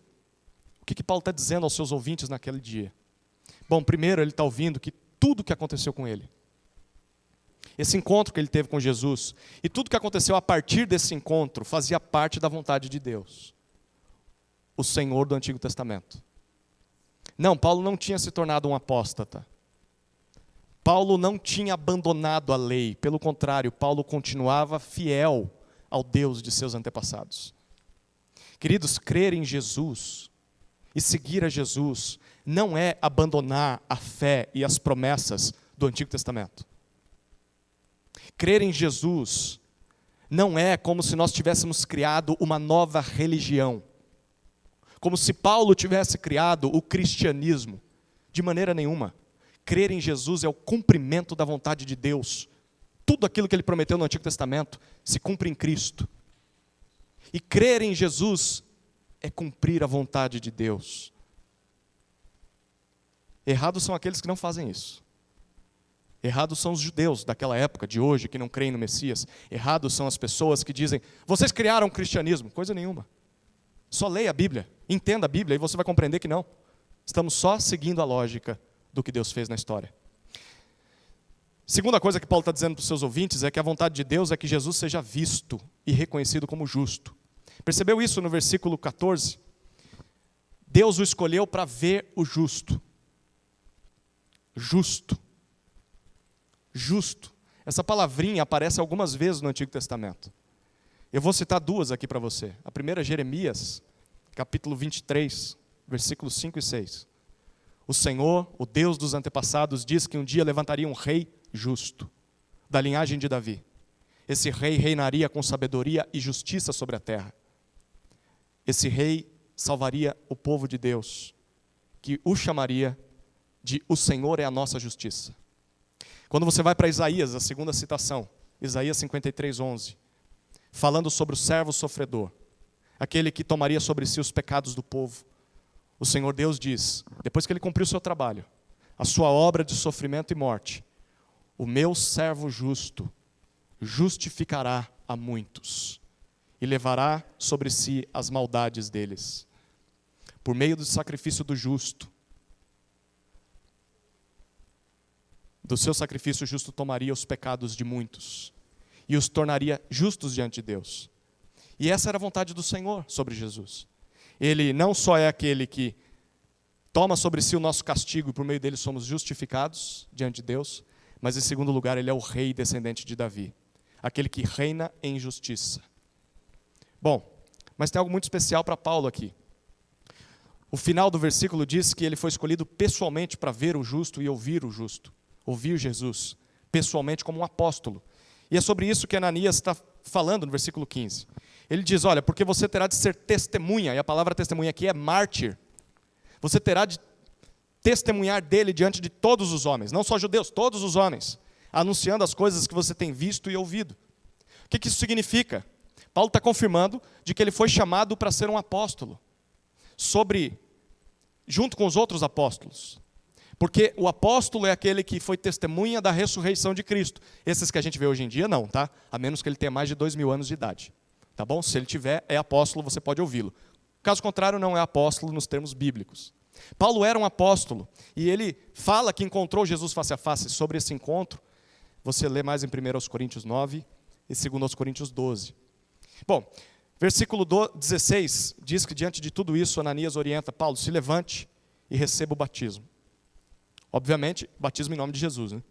o que Paulo está dizendo aos seus ouvintes naquele dia? Bom, primeiro ele está ouvindo que tudo o que aconteceu com ele, esse encontro que ele teve com Jesus, e tudo que aconteceu a partir desse encontro fazia parte da vontade de Deus, o Senhor do Antigo Testamento. Não, Paulo não tinha se tornado um apóstata. Paulo não tinha abandonado a lei, pelo contrário, Paulo continuava fiel ao Deus de seus antepassados. Queridos, crer em Jesus e seguir a Jesus não é abandonar a fé e as promessas do Antigo Testamento. Crer em Jesus não é como se nós tivéssemos criado uma nova religião, como se Paulo tivesse criado o cristianismo. De maneira nenhuma. Crer em Jesus é o cumprimento da vontade de Deus. Tudo aquilo que ele prometeu no Antigo Testamento se cumpre em Cristo. E crer em Jesus é cumprir a vontade de Deus. Errados são aqueles que não fazem isso. Errados são os judeus daquela época, de hoje, que não creem no Messias. Errados são as pessoas que dizem, vocês criaram o cristianismo. Coisa nenhuma. Só leia a Bíblia, entenda a Bíblia, e você vai compreender que não. Estamos só seguindo a lógica do que Deus fez na história. Segunda coisa que Paulo está dizendo para os seus ouvintes é que a vontade de Deus é que Jesus seja visto e reconhecido como justo. Percebeu isso no versículo 14? Deus o escolheu para ver o justo. Justo. Justo. Essa palavrinha aparece algumas vezes no Antigo Testamento. Eu vou citar duas aqui para você. A primeira é Jeremias, capítulo 23, versículos 5 e 6. O Senhor, o Deus dos antepassados, diz que um dia levantaria um rei justo, da linhagem de Davi. Esse rei reinaria com sabedoria e justiça sobre a terra. Esse rei salvaria o povo de Deus, que o chamaria de o Senhor é a nossa justiça. Quando você vai para Isaías, a segunda citação, Isaías 53, 11, falando sobre o servo sofredor, aquele que tomaria sobre si os pecados do povo, o Senhor Deus diz, depois que ele cumpriu o seu trabalho, a sua obra de sofrimento e morte, o meu servo justo justificará a muitos e levará sobre si as maldades deles. Por meio do sacrifício do justo, do seu sacrifício justo tomaria os pecados de muitos e os tornaria justos diante de Deus. E essa era a vontade do Senhor sobre Jesus. Ele não só é aquele que toma sobre si o nosso castigo e por meio dele somos justificados diante de Deus, mas em segundo lugar ele é o rei descendente de Davi, aquele que reina em justiça. Bom, mas tem algo muito especial para Paulo aqui. O final do versículo diz que ele foi escolhido pessoalmente para ver o justo e ouvir o justo, ouvir Jesus, pessoalmente como um apóstolo. E é sobre isso que Ananias está falando no versículo 15. Ele diz, olha, porque você terá de ser testemunha, e a palavra testemunha aqui é mártir. Você terá de testemunhar dele diante de todos os homens, não só judeus, todos os homens, anunciando as coisas que você tem visto e ouvido. O que isso significa? Paulo está confirmando de que ele foi chamado para ser um apóstolo, junto com os outros apóstolos. Porque o apóstolo é aquele que foi testemunha da ressurreição de Cristo. Esses que a gente vê hoje em dia, não, tá? A menos que ele tenha mais de 2.000 anos de idade. Tá bom? Se ele tiver, é apóstolo, você pode ouvi-lo. Caso contrário, não é apóstolo nos termos bíblicos. Paulo era um apóstolo, e ele fala que encontrou Jesus face a face. Sobre esse encontro, você lê mais em 1 Coríntios 9 e 2 Coríntios 12. Bom, versículo 16 diz que diante de tudo isso, Ananias orienta Paulo, se levante e receba o batismo. Obviamente, batismo em nome de Jesus, né?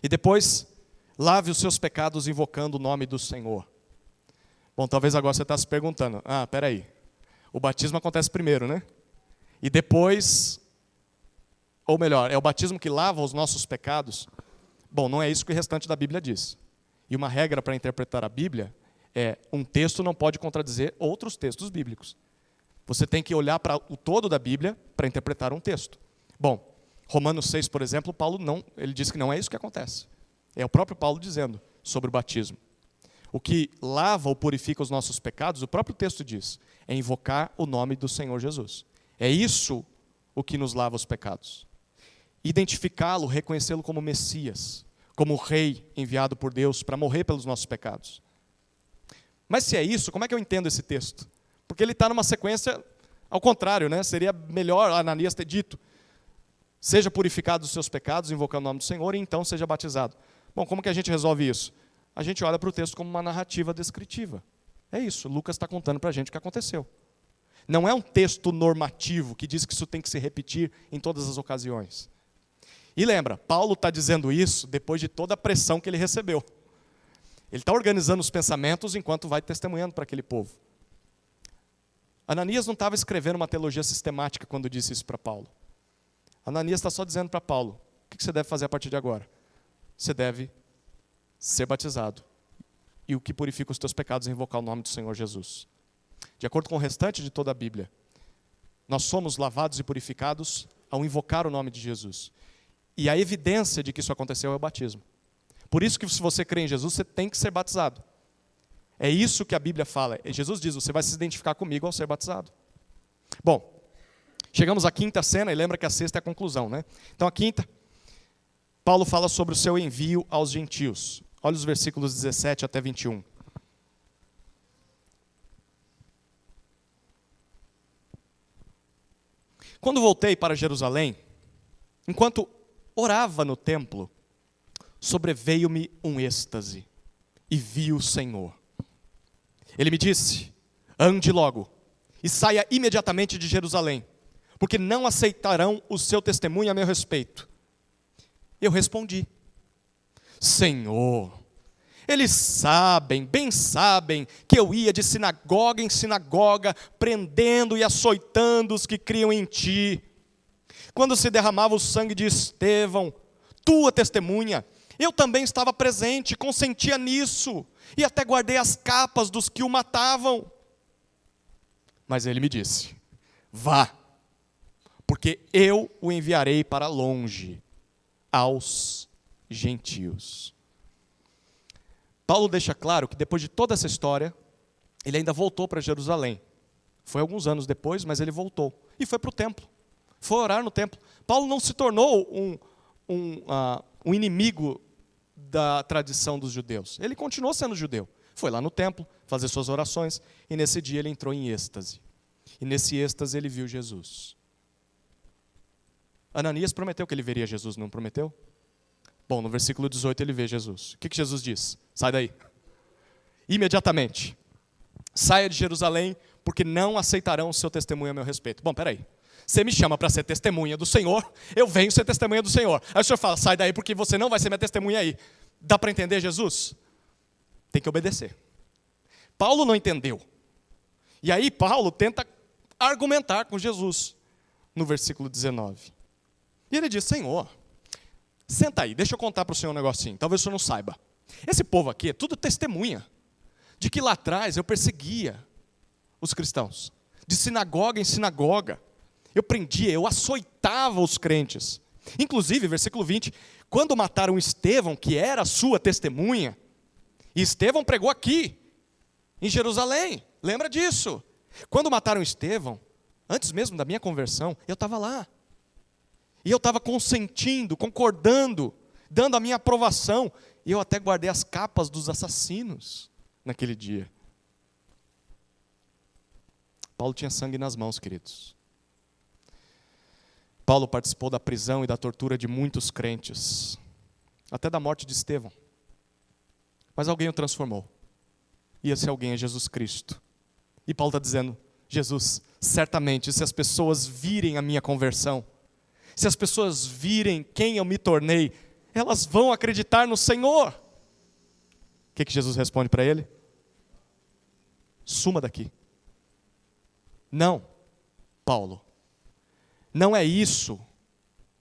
E depois, lave os seus pecados invocando o nome do Senhor. Bom, talvez agora você está se perguntando, peraí, o batismo acontece primeiro, né? E depois, ou melhor, é o batismo que lava os nossos pecados? Bom, não é isso que o restante da Bíblia diz. E uma regra para interpretar a Bíblia é, um texto não pode contradizer outros textos bíblicos. Você tem que olhar para o todo da Bíblia para interpretar um texto. Bom, Romanos 6, por exemplo, ele diz que não é isso que acontece. É o próprio Paulo dizendo sobre o batismo. O que lava ou purifica os nossos pecados, o próprio texto diz, é invocar o nome do Senhor Jesus. É isso o que nos lava os pecados. Identificá-lo, reconhecê-lo como Messias, como rei enviado por Deus para morrer pelos nossos pecados. Mas se é isso, como é que eu entendo esse texto? Porque ele está numa sequência ao contrário, né? Seria melhor Ananias ter dito, seja purificado dos seus pecados, invocando o nome do Senhor, e então seja batizado. Bom, como que a gente resolve isso? A gente olha para o texto como uma narrativa descritiva. É isso, Lucas está contando para a gente o que aconteceu. Não é um texto normativo que diz que isso tem que se repetir em todas as ocasiões. E lembra, Paulo está dizendo isso depois de toda a pressão que ele recebeu. Ele está organizando os pensamentos enquanto vai testemunhando para aquele povo. Ananias não estava escrevendo uma teologia sistemática quando disse isso para Paulo. Ananias está só dizendo para Paulo, o que você deve fazer a partir de agora? Você deve ser batizado. E o que purifica os teus pecados é invocar o nome do Senhor Jesus. De acordo com o restante de toda a Bíblia, nós somos lavados e purificados ao invocar o nome de Jesus. E a evidência de que isso aconteceu é o batismo. Por isso que se você crê em Jesus, você tem que ser batizado. É isso que a Bíblia fala. Jesus diz, você vai se identificar comigo ao ser batizado. Bom, chegamos à quinta cena, e lembra que a sexta é a conclusão, né? Então a quinta, Paulo fala sobre o seu envio aos gentios. Olha os versículos 17 até 21. Quando voltei para Jerusalém, enquanto orava no templo, sobreveio-me um êxtase e vi o Senhor. Ele me disse, ande logo e saia imediatamente de Jerusalém, porque não aceitarão o seu testemunho a meu respeito. Eu respondi, Senhor, eles sabem, bem sabem, que eu ia de sinagoga em sinagoga, prendendo e açoitando os que criam em ti. Quando se derramava o sangue de Estevão, tua testemunha, eu também estava presente, consentia nisso, e até guardei as capas dos que o matavam. Mas ele me disse, vá, porque eu o enviarei para longe, aos gentios. Paulo deixa claro que depois de toda essa história, ele ainda voltou para Jerusalém. Foi alguns anos depois, mas ele voltou. E foi para o templo. Foi orar no templo. Paulo não se tornou um inimigo da tradição dos judeus. Ele continuou sendo judeu. Foi lá no templo fazer suas orações. E nesse dia ele entrou em êxtase. E nesse êxtase ele viu Jesus. Ananias prometeu que ele veria Jesus, não prometeu? Bom, no versículo 18 ele vê Jesus. O que Jesus diz? Sai daí. Imediatamente. Saia de Jerusalém, porque não aceitarão o seu testemunho a meu respeito. Bom, peraí. Você me chama para ser testemunha do Senhor, eu venho ser testemunha do Senhor. Aí o Senhor fala, sai daí porque você não vai ser minha testemunha aí. Dá para entender Jesus? Tem que obedecer. Paulo não entendeu. E aí Paulo tenta argumentar com Jesus, no versículo 19. E ele diz, Senhor, senta aí, deixa eu contar para o Senhor um negocinho, talvez o Senhor não saiba. Esse povo aqui é tudo testemunha de que lá atrás eu perseguia os cristãos, de sinagoga em sinagoga. Eu prendia, eu açoitava os crentes. Inclusive, versículo 20, quando mataram Estevão, que era a sua testemunha, e Estevão pregou aqui, em Jerusalém, lembra disso? Quando mataram Estevão, antes mesmo da minha conversão, eu estava lá. E eu estava consentindo, concordando, dando a minha aprovação. E eu até guardei as capas dos assassinos naquele dia. Paulo tinha sangue nas mãos, queridos. Paulo participou da prisão e da tortura de muitos crentes, até da morte de Estevão. Mas alguém o transformou. E esse alguém é Jesus Cristo. E Paulo está dizendo, Jesus, certamente, se as pessoas virem a minha conversão, se as pessoas virem quem eu me tornei, elas vão acreditar no Senhor. O que Jesus responde para ele? Suma daqui. Não, Paulo. Não é isso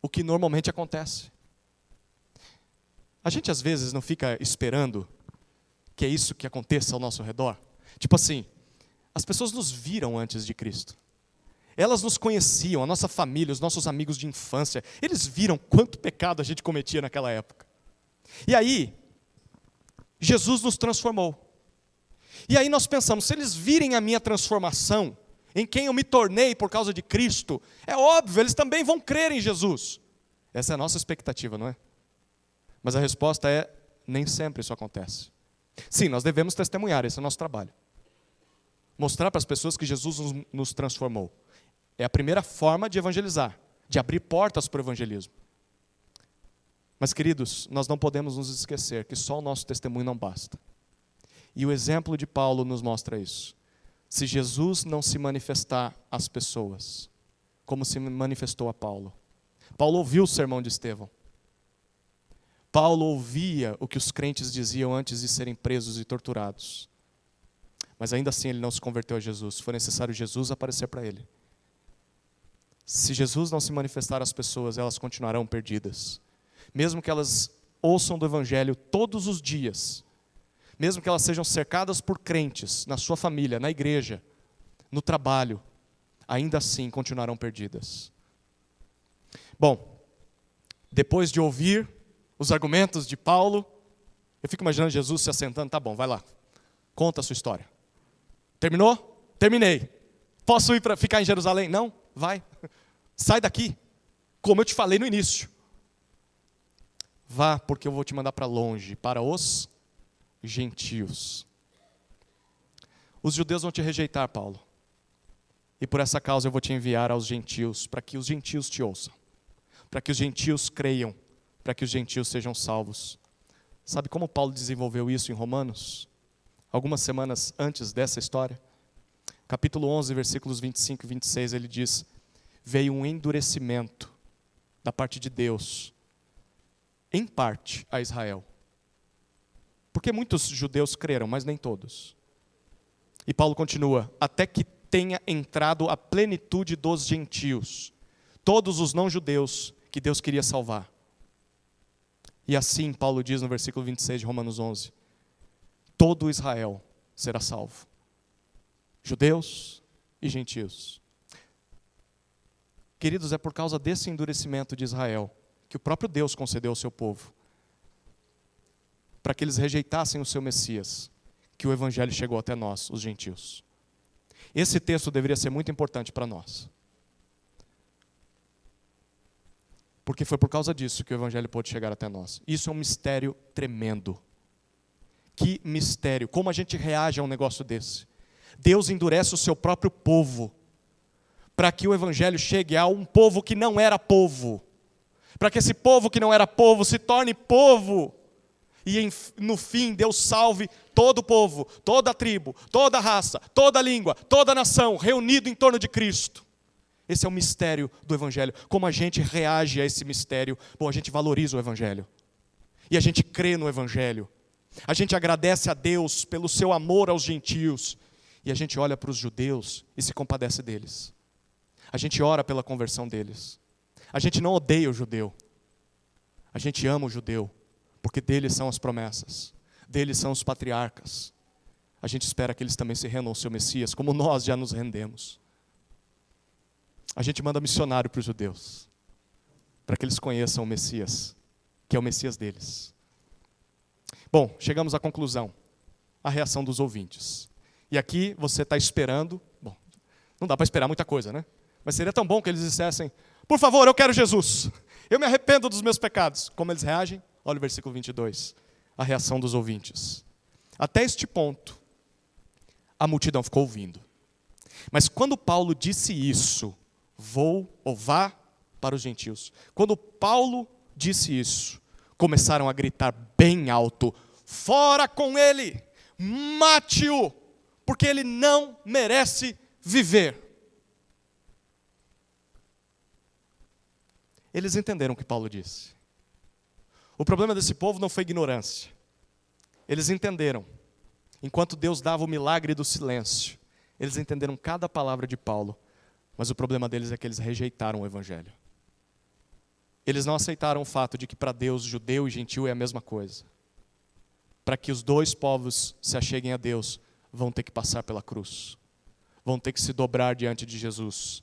o que normalmente acontece. A gente às vezes não fica esperando que é isso que aconteça ao nosso redor. Tipo assim, as pessoas nos viram antes de Cristo. Elas nos conheciam, a nossa família, os nossos amigos de infância. Eles viram quanto pecado a gente cometia naquela época. E aí, Jesus nos transformou. E aí nós pensamos, se eles virem a minha transformação, em quem eu me tornei por causa de Cristo, é óbvio, eles também vão crer em Jesus. Essa é a nossa expectativa, não é? Mas a resposta é, nem sempre isso acontece. Sim, nós devemos testemunhar, esse é o nosso trabalho. Mostrar para as pessoas que Jesus nos transformou. É a primeira forma de evangelizar, de abrir portas para o evangelismo. Mas, queridos, nós não podemos nos esquecer que só o nosso testemunho não basta. E o exemplo de Paulo nos mostra isso. Se Jesus não se manifestar às pessoas, como se manifestou a Paulo. Paulo ouviu o sermão de Estevão. Paulo ouvia o que os crentes diziam antes de serem presos e torturados. Mas ainda assim ele não se converteu a Jesus. Foi necessário Jesus aparecer para ele. Se Jesus não se manifestar às pessoas, elas continuarão perdidas. Mesmo que elas ouçam do Evangelho todos os dias, mesmo que elas sejam cercadas por crentes, na sua família, na igreja, no trabalho, ainda assim continuarão perdidas. Bom, depois de ouvir os argumentos de Paulo, eu fico imaginando Jesus se assentando, tá bom, vai lá, conta a sua história. Terminou? Terminei. Posso ir para ficar em Jerusalém? Não, vai. Sai daqui, como eu te falei no início. Vá, porque eu vou te mandar para longe, para os gentios. Os judeus vão te rejeitar, Paulo. E por essa causa eu vou te enviar aos gentios, para que os gentios te ouçam. Para que os gentios creiam, para que os gentios sejam salvos. Sabe como Paulo desenvolveu isso em Romanos? Algumas semanas antes dessa história. Capítulo 11, versículos 25 e 26, ele diz: veio um endurecimento da parte de Deus, em parte, a Israel. Porque muitos judeus creram, mas nem todos. E Paulo continua: até que tenha entrado a plenitude dos gentios, todos os não-judeus que Deus queria salvar. E assim Paulo diz no versículo 26 de Romanos 11, todo Israel será salvo. Judeus e gentios. Queridos, é por causa desse endurecimento de Israel que o próprio Deus concedeu ao seu povo, para que eles rejeitassem o seu Messias, que o Evangelho chegou até nós, os gentios. Esse texto deveria ser muito importante para nós. Porque foi por causa disso que o Evangelho pôde chegar até nós. Isso é um mistério tremendo. Que mistério! Como a gente reage a um negócio desse? Deus endurece o seu próprio povo, para que o Evangelho chegue a um povo que não era povo. Para que esse povo que não era povo se torne povo. E no fim Deus salve todo o povo, toda a tribo, toda a raça, toda a língua, toda a nação, reunido em torno de Cristo. Esse é o mistério do Evangelho. Como a gente reage a esse mistério? Bom, a gente valoriza o Evangelho. E a gente crê no Evangelho. A gente agradece a Deus pelo seu amor aos gentios. E a gente olha para os judeus e se compadece deles. A gente ora pela conversão deles. A gente não odeia o judeu. A gente ama o judeu, porque deles são as promessas. Deles são os patriarcas. A gente espera que eles também se rendam ao seu Messias, como nós já nos rendemos. A gente manda missionário para os judeus, para que eles conheçam o Messias, que é o Messias deles. Bom, chegamos à conclusão. A reação dos ouvintes. E aqui você está esperando, bom, não dá para esperar muita coisa, né? Mas seria tão bom que eles dissessem: por favor, eu quero Jesus. Eu me arrependo dos meus pecados. Como eles reagem? Olha o versículo 22. A reação dos ouvintes. Até este ponto, a multidão ficou ouvindo. Mas quando Paulo disse isso, vá para os gentios. Quando Paulo disse isso, começaram a gritar bem alto: fora com ele, mate-o, porque ele não merece viver. Eles entenderam o que Paulo disse. O problema desse povo não foi ignorância. Eles entenderam. Enquanto Deus dava o milagre do silêncio, eles entenderam cada palavra de Paulo. Mas o problema deles é que eles rejeitaram o Evangelho. Eles não aceitaram o fato de que para Deus, judeu e gentil é a mesma coisa. Para que os dois povos se acheguem a Deus, vão ter que passar pela cruz. Vão ter que se dobrar diante de Jesus.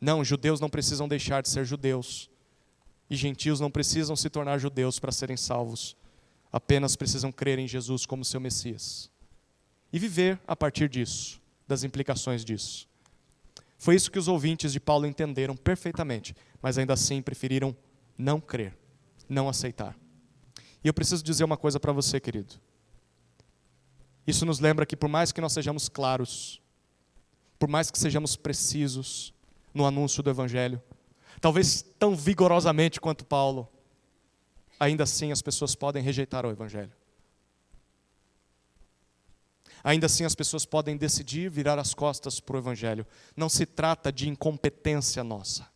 Não, judeus não precisam deixar de ser judeus. E gentios não precisam se tornar judeus para serem salvos. Apenas precisam crer em Jesus como seu Messias. E viver a partir disso, das implicações disso. Foi isso que os ouvintes de Paulo entenderam perfeitamente, mas ainda assim preferiram não crer, não aceitar. E eu preciso dizer uma coisa para você, querido. Isso nos lembra que por mais que nós sejamos claros, por mais que sejamos precisos no anúncio do Evangelho, talvez tão vigorosamente quanto Paulo, ainda assim as pessoas podem rejeitar o Evangelho. Ainda assim as pessoas podem decidir virar as costas para o Evangelho. Não se trata de incompetência nossa.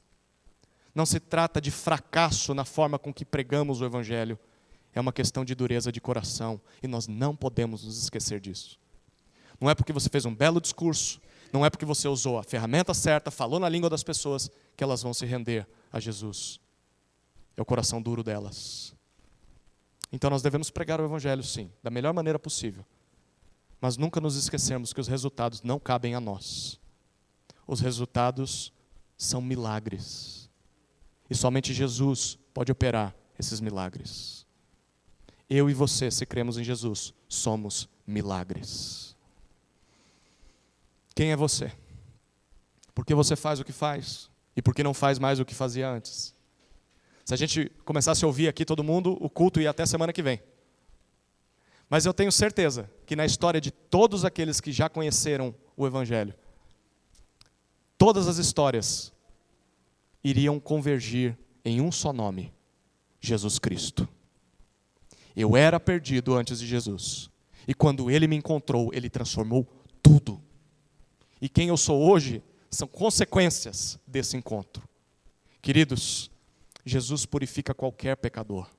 Não se trata de fracasso na forma com que pregamos o Evangelho. É uma questão de dureza de coração. E nós não podemos nos esquecer disso. Não é porque você fez um belo discurso, não é porque você usou a ferramenta certa, falou na língua das pessoas, que elas vão se render a Jesus. É o coração duro delas. Então nós devemos pregar o Evangelho, sim, da melhor maneira possível. Mas nunca nos esquecermos que os resultados não cabem a nós. Os resultados são milagres. E somente Jesus pode operar esses milagres. Eu e você, se cremos em Jesus, somos milagres. Quem é você? Por que você faz o que faz? E por que não faz mais o que fazia antes? Se a gente começasse a ouvir aqui todo mundo, o culto ia até semana que vem. Mas eu tenho certeza que na história de todos aqueles que já conheceram o Evangelho, todas as histórias iriam convergir em um só nome: Jesus Cristo. Eu era perdido antes de Jesus. E quando Ele me encontrou, Ele transformou tudo. E quem eu sou hoje são consequências desse encontro. Queridos, Jesus purifica qualquer pecador,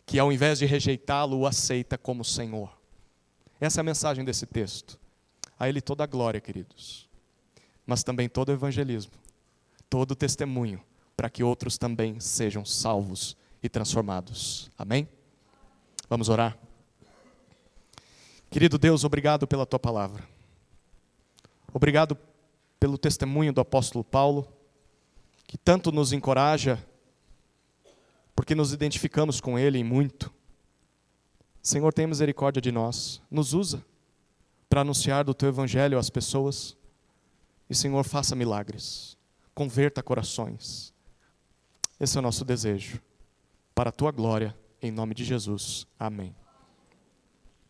que ao invés de rejeitá-lo, o aceita como Senhor. Essa é a mensagem desse texto. A Ele toda a glória, queridos, mas também todo o evangelismo, todo o testemunho, para que outros também sejam salvos e transformados. Amém? Vamos orar? Querido Deus, obrigado pela Tua palavra. Obrigado pelo testemunho do apóstolo Paulo, que tanto nos encoraja, porque nos identificamos com ele em muito. Senhor, tenha misericórdia de nós. Nos usa para anunciar do Teu Evangelho às pessoas. E, Senhor, faça milagres. Converta corações. Esse é o nosso desejo. Para a Tua glória, em nome de Jesus. Amém.